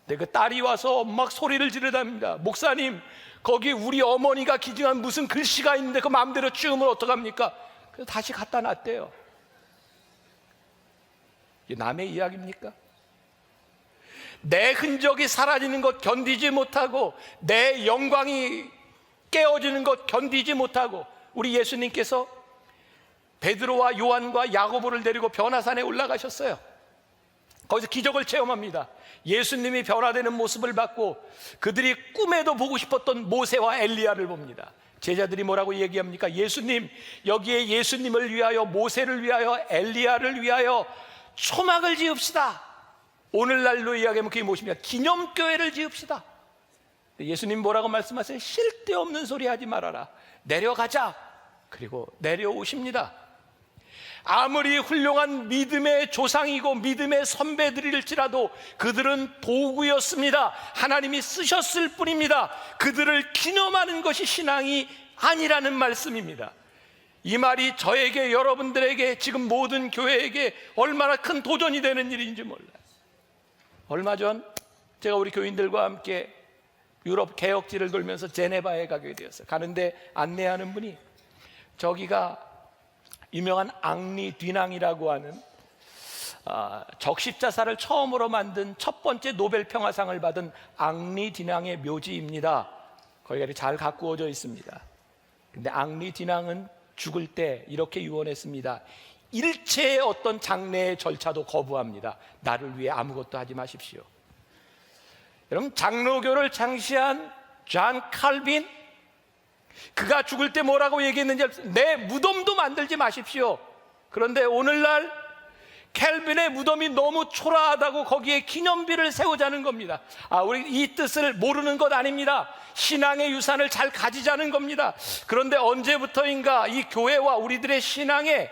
근데 그 딸이 와서 막 소리를 지르답니다. 목사님, 거기 우리 어머니가 기증한 무슨 글씨가 있는데 그 마음대로 치우면 어떡합니까? 그래서 다시 갖다 놨대요. 이게 남의 이야기입니까? 내 흔적이 사라지는 것 견디지 못하고 내 영광이 깨어지는 것 견디지 못하고 우리 예수님께서 베드로와 요한과 야고보를 데리고 변화산에 올라가셨어요. 거기서 기적을 체험합니다. 예수님이 변화되는 모습을 받고 그들이 꿈에도 보고 싶었던 모세와 엘리야를 봅니다. 제자들이 뭐라고 얘기합니까? 예수님, 여기에 예수님을 위하여, 모세를 위하여, 엘리야를 위하여 초막을 지읍시다. 오늘날로 이야기하면 그게 무엇입니까? 기념교회를 지읍시다. 예수님 뭐라고 말씀하세요? 쓸데없는 소리 하지 말아라. 내려가자. 그리고 내려오십니다. 아무리 훌륭한 믿음의 조상이고 믿음의 선배들일지라도 그들은 도구였습니다. 하나님이 쓰셨을 뿐입니다. 그들을 기념하는 것이 신앙이 아니라는 말씀입니다. 이 말이 저에게, 여러분들에게, 지금 모든 교회에게 얼마나 큰 도전이 되는 일인지 몰라요. 얼마 전 제가 우리 교인들과 함께 유럽 개혁지를 돌면서 제네바에 가게 되었어요. 가는데 안내하는 분이 저기가 유명한 앙리 뒤낭이라고 하는 적십자사를 처음으로 만든 첫 번째 노벨 평화상을 받은 앙리 뒤낭의 묘지입니다. 거기가 이렇게 잘 가꾸어져 있습니다. 근데 앙리 뒤낭은 죽을 때 이렇게 유언했습니다. 일체의 어떤 장례의 절차도 거부합니다. 나를 위해 아무것도 하지 마십시오. 여러분, 장로교를 창시한 존 칼빈, 그가 죽을 때 뭐라고 얘기했는지 내 무덤도 만들지 마십시오. 그런데 오늘날 캘빈의 무덤이 너무 초라하다고 거기에 기념비를 세우자는 겁니다. 우리 이 뜻을 모르는 것 아닙니다. 신앙의 유산을 잘 가지자는 겁니다. 그런데 언제부터인가 이 교회와 우리들의 신앙에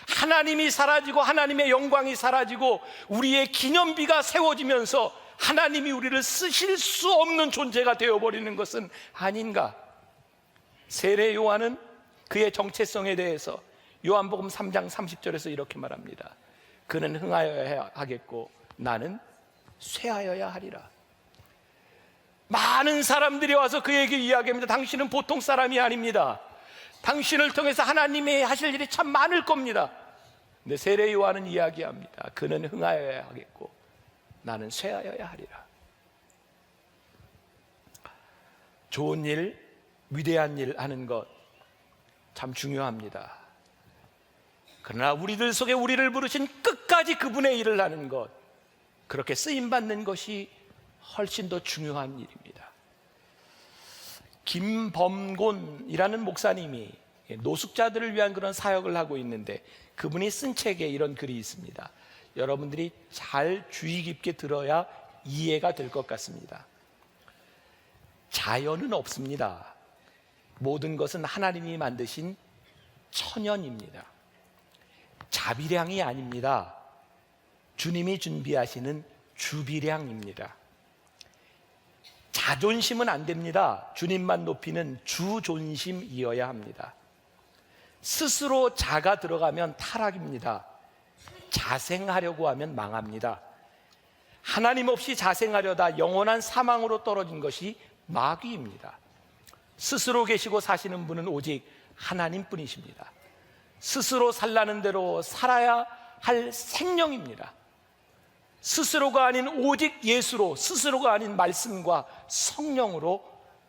하나님이 사라지고 하나님의 영광이 사라지고 우리의 기념비가 세워지면서 하나님이 우리를 쓰실 수 없는 존재가 되어버리는 것은 아닌가? 세례 요한은 그의 정체성에 대해서 요한복음 3장 30절에서 이렇게 말합니다. 그는 흥하여야 하겠고 나는 쇠하여야 하리라. 많은 사람들이 와서 그에게 이야기합니다. 당신은 보통 사람이 아닙니다. 당신을 통해서 하나님이 하실 일이 참 많을 겁니다. 근데 세례 요한은 이야기합니다. 그는 흥하여야 하겠고 나는 쇠하여야 하리라. 좋은 일, 위대한 일 하는 것 참 중요합니다. 그러나 우리들 속에 우리를 부르신 끝까지 그분의 일을 하는 것, 그렇게 쓰임받는 것이 훨씬 더 중요한 일입니다. 김범곤이라는 목사님이 노숙자들을 위한 그런 사역을 하고 있는데 그분이 쓴 책에 이런 글이 있습니다. 여러분들이 잘 주의 깊게 들어야 이해가 될 것 같습니다. 자연은 없습니다. 모든 것은 하나님이 만드신 천연입니다. 자비량이 아닙니다. 주님이 준비하시는 주비량입니다. 자존심은 안 됩니다. 주님만 높이는 주존심이어야 합니다. 스스로 자가 들어가면 타락입니다. 자생하려고 하면 망합니다. 하나님 없이 자생하려다 영원한 사망으로 떨어진 것이 마귀입니다. 스스로 계시고 사시는 분은 오직 하나님뿐이십니다. 스스로 살라는 대로 살아야 할 생명입니다. 스스로가 아닌 오직 예수로, 스스로가 아닌 말씀과 성령으로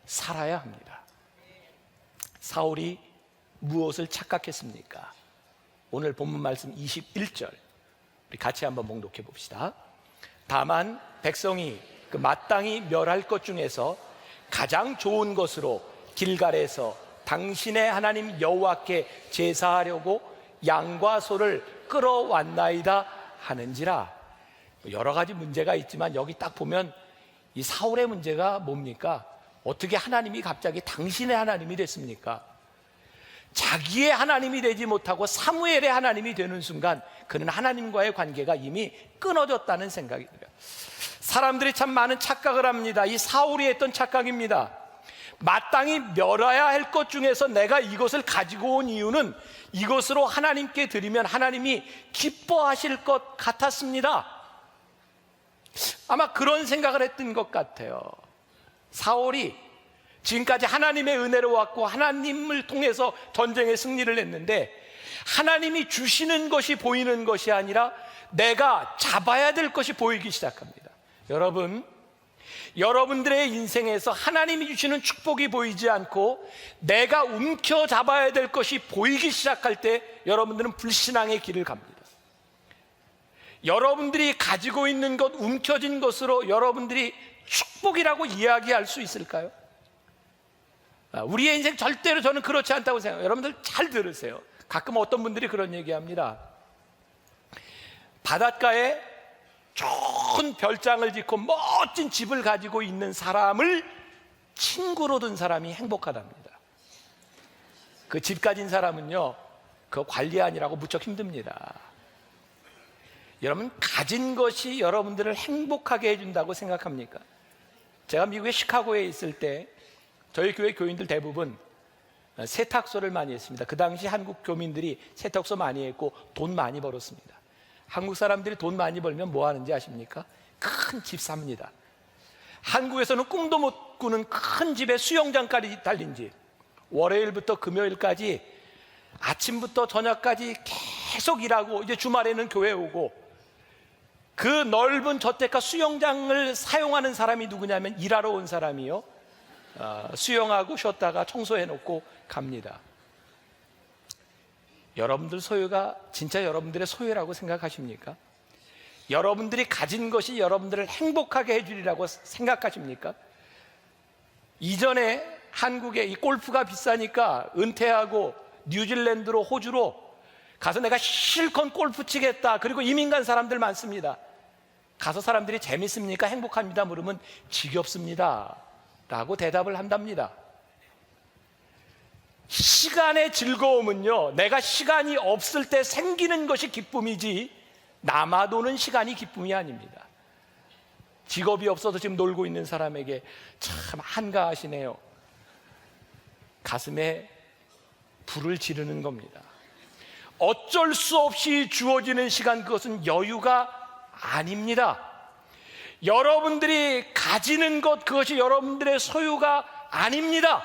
살아야 합니다. 사울이 무엇을 착각했습니까? 오늘 본문 말씀 21절 우리 같이 한번 봉독해 봅시다. 다만 백성이 그 마땅히 멸할 것 중에서 가장 좋은 것으로 길갈에서 당신의 하나님 여호와께 제사하려고 양과 소를 끌어왔나이다 하는지라. 여러 가지 문제가 있지만 여기 딱 보면 이 사울의 문제가 뭡니까? 어떻게 하나님이 갑자기 당신의 하나님이 됐습니까? 자기의 하나님이 되지 못하고 사무엘의 하나님이 되는 순간 그는 하나님과의 관계가 이미 끊어졌다는 생각이 들어요. 사람들이 참 많은 착각을 합니다. 이 사울이 했던 착각입니다. 마땅히 멸해야 할 것 중에서 내가 이것을 가지고 온 이유는 이것으로 하나님께 드리면 하나님이 기뻐하실 것 같았습니다. 아마 그런 생각을 했던 것 같아요. 사울이 지금까지 하나님의 은혜로 왔고 하나님을 통해서 전쟁에 승리를 했는데 하나님이 주시는 것이 보이는 것이 아니라 내가 잡아야 될 것이 보이기 시작합니다. 여러분들의 인생에서 하나님이 주시는 축복이 보이지 않고 내가 움켜잡아야 될 것이 보이기 시작할 때 여러분들은 불신앙의 길을 갑니다. 여러분들이 가지고 있는 것, 움켜진 것으로 여러분들이 축복이라고 이야기할 수 있을까요? 우리의 인생 절대로 저는 그렇지 않다고 생각해요. 여러분들 잘 들으세요. 가끔 어떤 분들이 그런 얘기합니다. 바닷가에 좋은 별장을 짓고 멋진 집을 가지고 있는 사람을 친구로 둔 사람이 행복하답니다. 그 집 가진 사람은요, 그거 관리하느라고 무척 힘듭니다. 여러분, 가진 것이 여러분들을 행복하게 해준다고 생각합니까? 제가 미국의 시카고에 있을 때 저희 교회 교인들 대부분 세탁소를 많이 했습니다. 그 당시 한국 교민들이 세탁소 많이 했고 돈 많이 벌었습니다. 한국 사람들이 돈 많이 벌면 뭐 하는지 아십니까? 큰 집 삽니다. 한국에서는 꿈도 못 꾸는 큰 집에 수영장까지 달린 집, 월요일부터 금요일까지 아침부터 저녁까지 계속 일하고 이제 주말에는 교회 오고, 그 넓은 저택과 수영장을 사용하는 사람이 누구냐면 일하러 온 사람이요. 수영하고 쉬었다가 청소해 놓고 갑니다. 여러분들 소유가 진짜 여러분들의 소유라고 생각하십니까? 여러분들이 가진 것이 여러분들을 행복하게 해주리라고 생각하십니까? 이전에 한국에 이 골프가 비싸니까 은퇴하고 뉴질랜드로, 호주로 가서 내가 실컷 골프 치겠다, 그리고 이민 간 사람들 많습니다. 가서 사람들이 재밌습니까? 행복합니다? 물으면 지겹습니다 라고 대답을 한답니다. 시간의 즐거움은요, 내가 시간이 없을 때 생기는 것이 기쁨이지 남아도는 시간이 기쁨이 아닙니다. 직업이 없어서 지금 놀고 있는 사람에게 참 한가하시네요. 가슴에 불을 지르는 겁니다. 어쩔 수 없이 주어지는 시간, 그것은 여유가 아닙니다. 여러분들이 가지는 것, 그것이 여러분들의 소유가 아닙니다.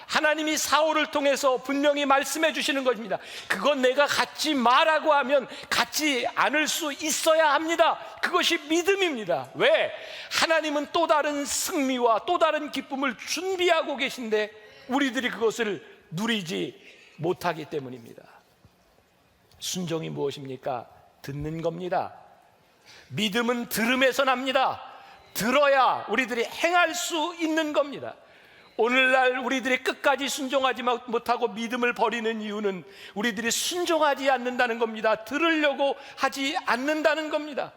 하나님이 사울을 통해서 분명히 말씀해 주시는 것입니다. 그건 내가 갖지 마라고 하면 갖지 않을 수 있어야 합니다. 그것이 믿음입니다. 왜? 하나님은 또 다른 승리와 또 다른 기쁨을 준비하고 계신데 우리들이 그것을 누리지 못하기 때문입니다. 순종이 무엇입니까? 듣는 겁니다. 믿음은 들음에서 납니다. 들어야 우리들이 행할 수 있는 겁니다. 오늘날 우리들이 끝까지 순종하지 못하고 믿음을 버리는 이유는 우리들이 순종하지 않는다는 겁니다. 들으려고 하지 않는다는 겁니다.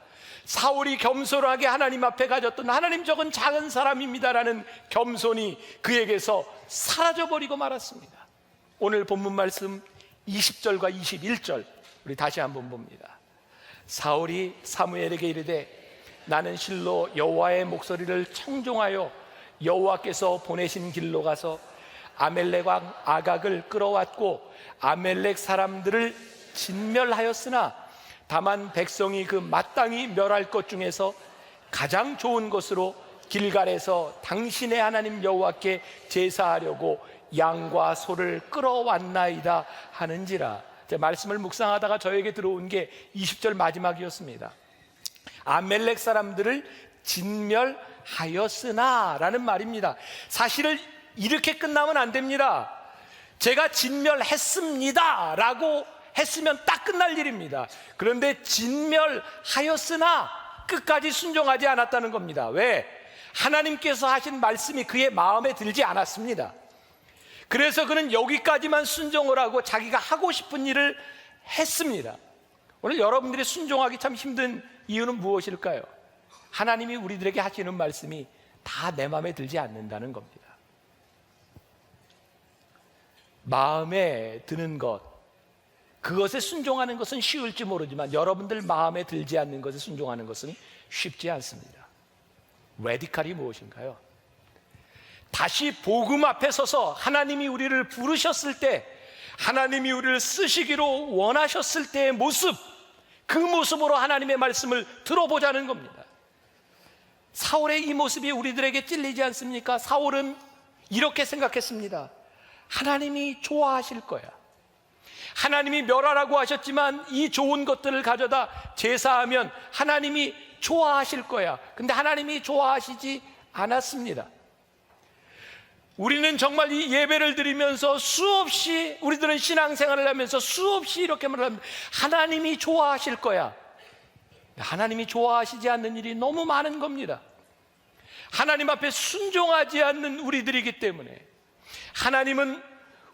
사울이 겸손하게 하나님 앞에 가졌던, 하나님 저건 작은 사람입니다라는 겸손이 그에게서 사라져버리고 말았습니다. 오늘 본문 말씀 20절과 21절 우리 다시 한번 봅니다. 사울이 사무엘에게 이르되 나는 실로 여호와의 목소리를 청종하여 여호와께서 보내신 길로 가서 아멜렉 왕 아각을 끌어왔고 아멜렉 사람들을 진멸하였으나 다만 백성이 그 마땅히 멸할 것 중에서 가장 좋은 것으로 길갈에서 당신의 하나님 여호와께 제사하려고 양과 소를 끌어왔나이다 하는지라. 말씀을 묵상하다가 저에게 들어온 게 20절 마지막이었습니다. 아멜렉 사람들을 진멸하였으나 라는 말입니다. 사실은 이렇게 끝나면 안 됩니다. 제가 진멸했습니다 라고 했으면 딱 끝날 일입니다. 그런데 진멸하였으나 끝까지 순종하지 않았다는 겁니다. 왜? 하나님께서 하신 말씀이 그의 마음에 들지 않았습니다. 그래서 그는 여기까지만 순종을 하고 자기가 하고 싶은 일을 했습니다. 오늘 여러분들이 순종하기 참 힘든 이유는 무엇일까요? 하나님이 우리들에게 하시는 말씀이 다 내 마음에 들지 않는다는 겁니다. 마음에 드는 것, 그것에 순종하는 것은 쉬울지 모르지만 여러분들 마음에 들지 않는 것에 순종하는 것은 쉽지 않습니다. 레디칼이 무엇인가요? 다시 복음 앞에 서서 하나님이 우리를 부르셨을 때, 하나님이 우리를 쓰시기로 원하셨을 때의 모습, 그 모습으로 하나님의 말씀을 들어보자는 겁니다. 사울의 이 모습이 우리들에게 찔리지 않습니까? 사울은 이렇게 생각했습니다. 하나님이 좋아하실 거야. 하나님이 멸하라고 하셨지만 이 좋은 것들을 가져다 제사하면 하나님이 좋아하실 거야. 근데 하나님이 좋아하시지 않았습니다. 우리는 정말 이 예배를 드리면서 수없이, 우리들은 신앙생활을 하면서 수없이 이렇게 말합니다. 하나님이 좋아하실 거야. 하나님이 좋아하시지 않는 일이 너무 많은 겁니다. 하나님 앞에 순종하지 않는 우리들이기 때문에. 하나님은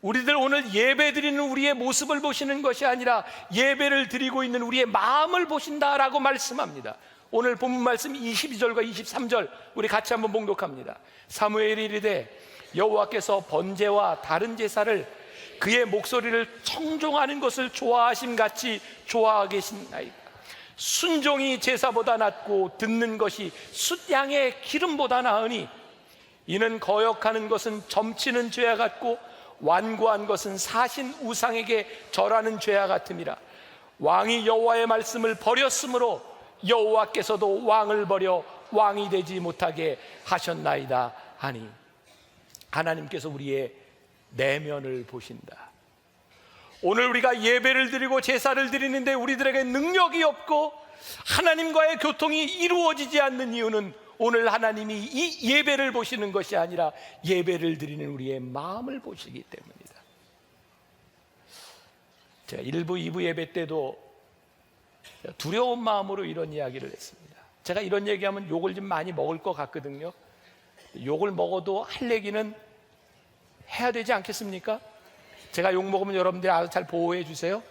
우리들 오늘 예배 드리는 우리의 모습을 보시는 것이 아니라 예배를 드리고 있는 우리의 마음을 보신다라고 말씀합니다. 오늘 본문 말씀 22절과 23절 우리 같이 한번 봉독합니다. 사무엘이 이르되 여호와께서 번제와 다른 제사를 그의 목소리를 청종하는 것을 좋아하심같이 좋아하고 계시나이다. 순종이 제사보다 낫고 듣는 것이 숫양의 기름보다 나으니 이는 거역하는 것은 점치는 죄와 같고 완고한 것은 사신 우상에게 절하는 죄와 같음이라. 왕이 여호와의 말씀을 버렸으므로 여호와께서도 왕을 버려 왕이 되지 못하게 하셨나이다 하니. 하나님께서 우리의 내면을 보신다. 오늘 우리가 예배를 드리고 제사를 드리는데 우리들에게 능력이 없고 하나님과의 교통이 이루어지지 않는 이유는 오늘 하나님이 이 예배를 보시는 것이 아니라 예배를 드리는 우리의 마음을 보시기 때문이다. 제가 1부, 2부 예배 때도 두려운 마음으로 이런 이야기를 했습니다. 제가 이런 얘기하면 욕을 좀 많이 먹을 것 같거든요. 욕을 먹어도 할 얘기는 해야 되지 않겠습니까? 제가 욕 먹으면 여러분들이 알아서 잘 보호해 주세요.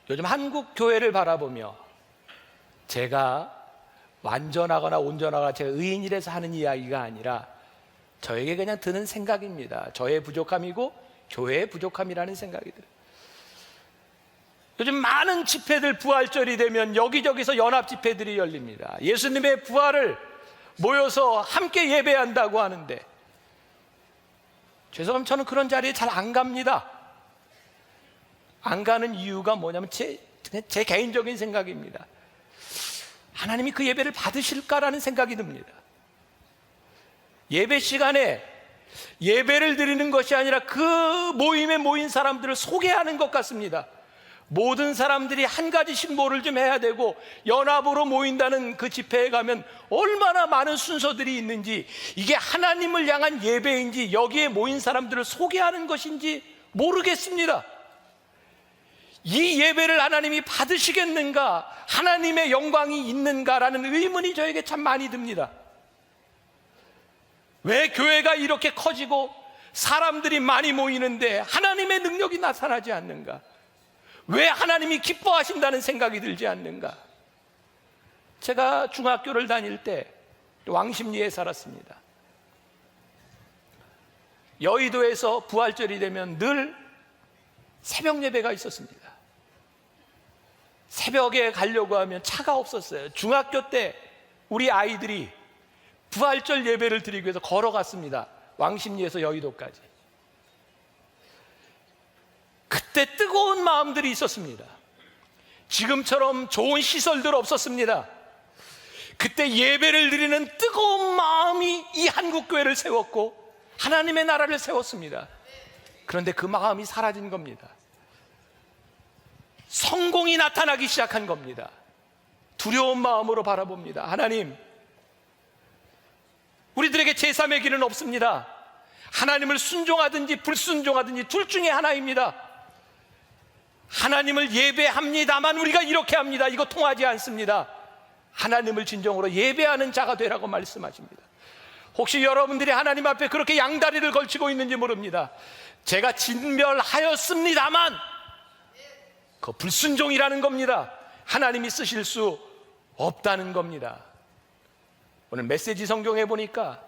요즘 한국 교회를 바라보며 제가 완전하거나 온전하거나 제가 의인이라서 하는 이야기가 아니라 저에게 그냥 드는 생각입니다. 저의 부족함이고 교회의 부족함이라는 생각이 들어요. 요즘 많은 집회들 부활절이 되면 여기저기서 연합 집회들이 열립니다. 예수님의 부활을 모여서 함께 예배한다고 하는데 죄송하면 저는 그런 자리에 잘 안 갑니다. 안 가는 이유가 뭐냐면 제 개인적인 생각입니다. 하나님이 그 예배를 받으실까라는 생각이 듭니다. 예배 시간에 예배를 드리는 것이 아니라 그 모임에 모인 사람들을 소개하는 것 같습니다. 모든 사람들이 한 가지씩 뭐를 좀 해야 되고 연합으로 모인다는 그 집회에 가면 얼마나 많은 순서들이 있는지, 이게 하나님을 향한 예배인지 여기에 모인 사람들을 소개하는 것인지 모르겠습니다. 이 예배를 하나님이 받으시겠는가, 하나님의 영광이 있는가라는 의문이 저에게 참 많이 듭니다. 왜 교회가 이렇게 커지고 사람들이 많이 모이는데 하나님의 능력이 나타나지 않는가? 왜 하나님이 기뻐하신다는 생각이 들지 않는가? 제가 중학교를 다닐 때 왕십리에 살았습니다. 여의도에서 부활절이 되면 늘 새벽 예배가 있었습니다. 새벽에 가려고 하면 차가 없었어요. 중학교 때 우리 아이들이 부활절 예배를 드리기 위해서 걸어갔습니다. 왕십리에서 여의도까지. 그때 뜨거운 마음들이 있었습니다. 지금처럼 좋은 시설들 없었습니다. 그때 예배를 드리는 뜨거운 마음이 이 한국교회를 세웠고 하나님의 나라를 세웠습니다. 그런데 그 마음이 사라진 겁니다. 성공이 나타나기 시작한 겁니다. 두려운 마음으로 바라봅니다. 하나님, 우리들에게 제3의 길은 없습니다. 하나님을 순종하든지 불순종하든지 둘 중에 하나입니다. 하나님을 예배합니다만 우리가 이렇게 합니다. 이거 통하지 않습니다. 하나님을 진정으로 예배하는 자가 되라고 말씀하십니다. 혹시 여러분들이 하나님 앞에 그렇게 양다리를 걸치고 있는지 모릅니다. 제가 진멸하였습니다만 그 불순종이라는 겁니다. 하나님이 쓰실 수 없다는 겁니다. 오늘 메시지 성경에 보니까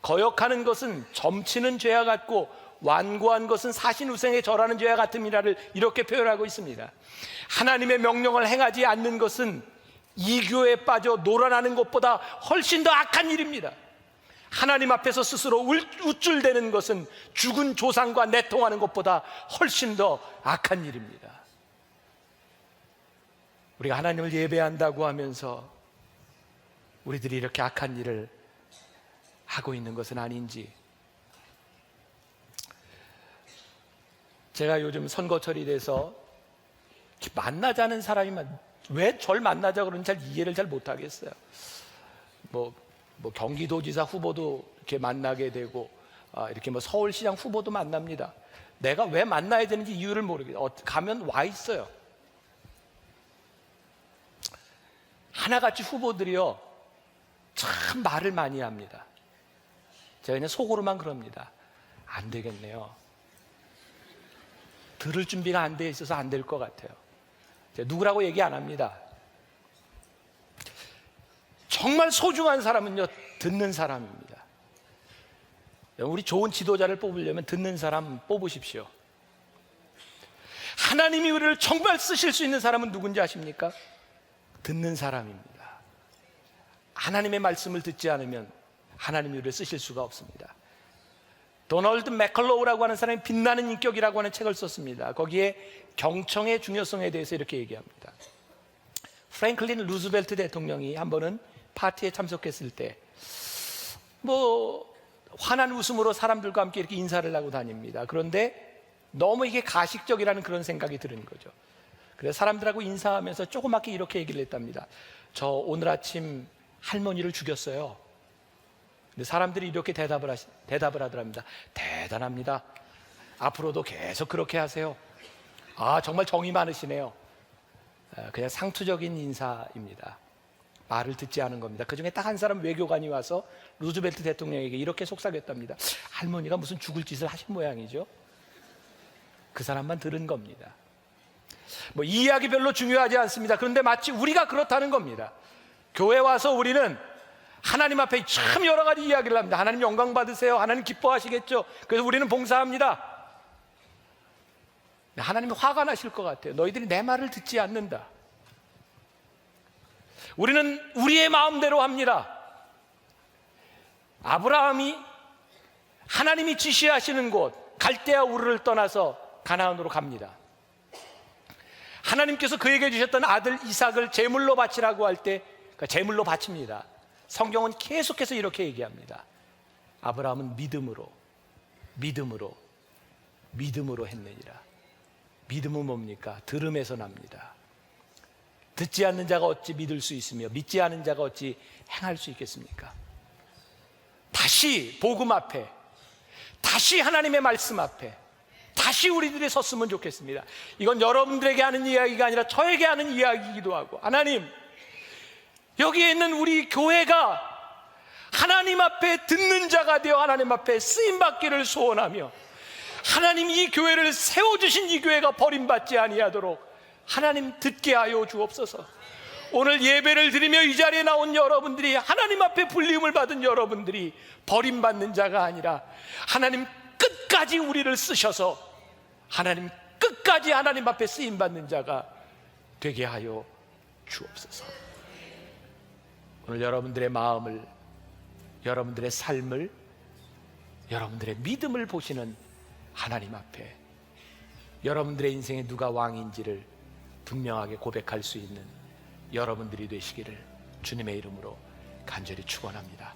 거역하는 것은 점치는 죄와 같고 완고한 것은 사신우생에 절하는 죄와 같음이라를 이렇게 표현하고 있습니다. 하나님의 명령을 행하지 않는 것은 이교에 빠져 놀아나는 것보다 훨씬 더 악한 일입니다. 하나님 앞에서 스스로 우쭐대는 것은 죽은 조상과 내통하는 것보다 훨씬 더 악한 일입니다. 우리가 하나님을 예배한다고 하면서 우리들이 이렇게 악한 일을 하고 있는 것은 아닌지. 제가 요즘 선거철이 돼서 만나자는 사람이 왜 절 만나자 그러는지 이해를 잘 못하겠어요. 뭐 경기도지사 후보도 이렇게 만나게 되고 이렇게 서울시장 후보도 만납니다. 내가 왜 만나야 되는지 이유를 모르겠어요. 가면 와 있어요. 하나같이 후보들이요 참 말을 많이 합니다. 제가 그냥 속으로만 그럽니다. 안 되겠네요. 들을 준비가 안 돼 있어서 안 될 것 같아요. 제가 누구라고 얘기 안 합니다. 정말 소중한 사람은요 듣는 사람입니다. 우리 좋은 지도자를 뽑으려면 듣는 사람 뽑으십시오. 하나님이 우리를 정말 쓰실 수 있는 사람은 누군지 아십니까? 듣는 사람입니다. 하나님의 말씀을 듣지 않으면 하나님이 우리를 쓰실 수가 없습니다. 도널드 맥컬로우라고 하는 사람이 빛나는 인격이라고 하는 책을 썼습니다. 거기에 경청의 중요성에 대해서 이렇게 얘기합니다. 프랭클린 루즈벨트 대통령이 한 번은 파티에 참석했을 때 환한 웃음으로 사람들과 함께 이렇게 인사를 하고 다닙니다. 그런데 너무 이게 가식적이라는 그런 생각이 드는 거죠. 그래서 사람들하고 인사하면서 조그맣게 이렇게 얘기를 했답니다. 저 오늘 아침 할머니를 죽였어요. 근데 사람들이 이렇게 대답을 하더랍니다. 대단합니다. 앞으로도 계속 그렇게 하세요. 아, 정말 정이 많으시네요. 그냥 상투적인 인사입니다. 말을 듣지 않은 겁니다. 그 중에 딱 한 사람 외교관이 와서 루즈벨트 대통령에게 이렇게 속삭였답니다. 할머니가 무슨 죽을 짓을 하신 모양이죠. 그 사람만 들은 겁니다. 뭐 이 이야기 별로 중요하지 않습니다. 그런데 마치 우리가 그렇다는 겁니다. 교회 와서 우리는 하나님 앞에 참 여러 가지 이야기를 합니다. 하나님 영광 받으세요. 하나님 기뻐하시겠죠. 그래서 우리는 봉사합니다. 하나님이 화가 나실 것 같아요. 너희들이 내 말을 듣지 않는다. 우리는 우리의 마음대로 합니다. 아브라함이 하나님이 지시하시는 곳 갈대아 우르를 떠나서 가나안으로 갑니다. 하나님께서 그에게 주셨던 아들 이삭을 제물로 바치라고 할 때 제물로 바칩니다. 성경은 계속해서 이렇게 얘기합니다. 아브라함은 믿음으로 했느니라. 믿음은 뭡니까? 들음에서 납니다. 듣지 않는 자가 어찌 믿을 수 있으며 믿지 않은 자가 어찌 행할 수 있겠습니까? 다시 복음 앞에, 다시 하나님의 말씀 앞에 다시 우리들이 섰으면 좋겠습니다. 이건 여러분들에게 하는 이야기가 아니라 저에게 하는 이야기이기도 하고, 하나님, 여기에 있는 우리 교회가 하나님 앞에 듣는 자가 되어 하나님 앞에 쓰임받기를 소원하며, 하나님 이 교회를 세워주신 이 교회가 버림받지 아니하도록 하나님 듣게 하여 주옵소서. 오늘 예배를 드리며 이 자리에 나온 여러분들이, 하나님 앞에 불림을 받은 여러분들이 버림받는 자가 아니라 하나님 끝까지 우리를 쓰셔서 하나님 끝까지 하나님 앞에 쓰임받는 자가 되게 하여 주옵소서. 오늘 여러분들의 마음을, 여러분들의 삶을, 여러분들의 믿음을 보시는 하나님 앞에 여러분들의 인생에 누가 왕인지를 분명하게 고백할 수 있는 여러분들이 되시기를 주님의 이름으로 간절히 축원합니다.